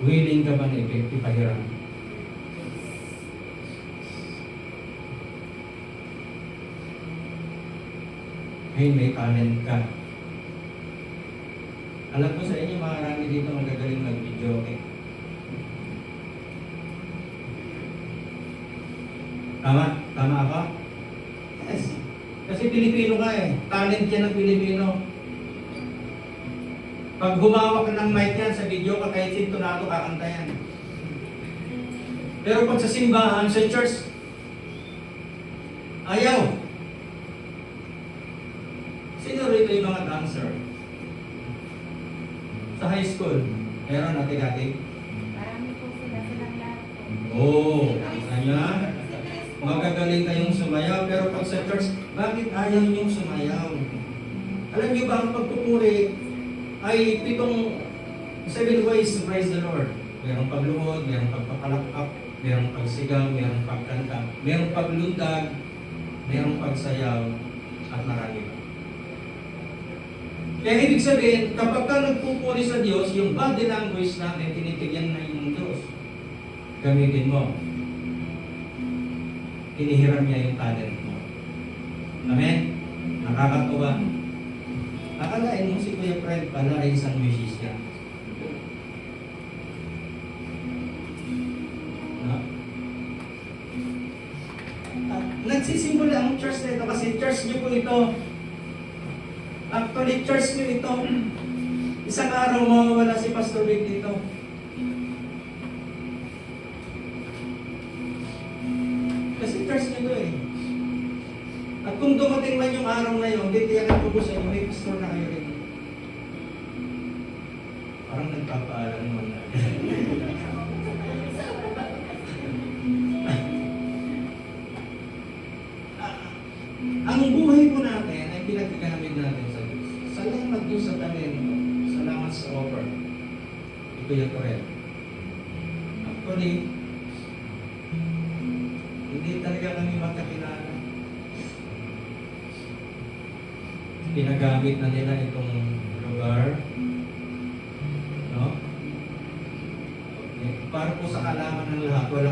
willing ka ba na ipahiram? Hey, may talent ka. Alam ko sa inyo, marami dito magagaling mag-video, okay? Tama? Tama ako? Yes. Kasi Pilipino ka eh. Talent yan ng Pilipino. Pag humawak ka ng mic yan sa video ka, kahit sintonado kakanta yan. Pero pag sa simbahan, sa church, ayaw. Sino rito yung mga dancer? Sa high school, meron natin-ating? Marami po silang lahat po. Oo, kanya. Magagaling kayong sumayaw, pero pag sa church, bakit ayaw niyong sumayaw? Alam niyo ba ang pagpupuri ay 7 ways to praise the Lord. Merong pagluhod, merong pagpapalakpak, merong pagsigaw, merong pagkanta, merong paglundag, merong pagsayaw, at marami pa. Kaya ibig sabihin, kapag ka nagpupuri sa Diyos, yung body language natin, tinitigyan na yung Diyos. Gamitin mo. Inihiram niya yung talent mo. Amen? Nakakatuwa. Akalain mo si Kuya Fred pala ay isang musician. No? Nagsisimula ang church na ito kasi church niyo po ito. Actually, church niyo ito. Isang araw mawawala si Pastor Vic dito. Kasi church niyo ito eh. At kung dumating man yung araw na yun, titiyakan ko po sa inyo, may pastor na kayo rin. Parang nagpapaalam naman na. Ang buhay po natin ay pinagkagamit natin sa Diyos. Salamat Diyos sa talento. Salamat sa offer. Ito yung correct. Actually, hindi talaga kami magkakilala. Pinagamit na nila itong lugar. No? Para po sa kalaman ng lahat, walang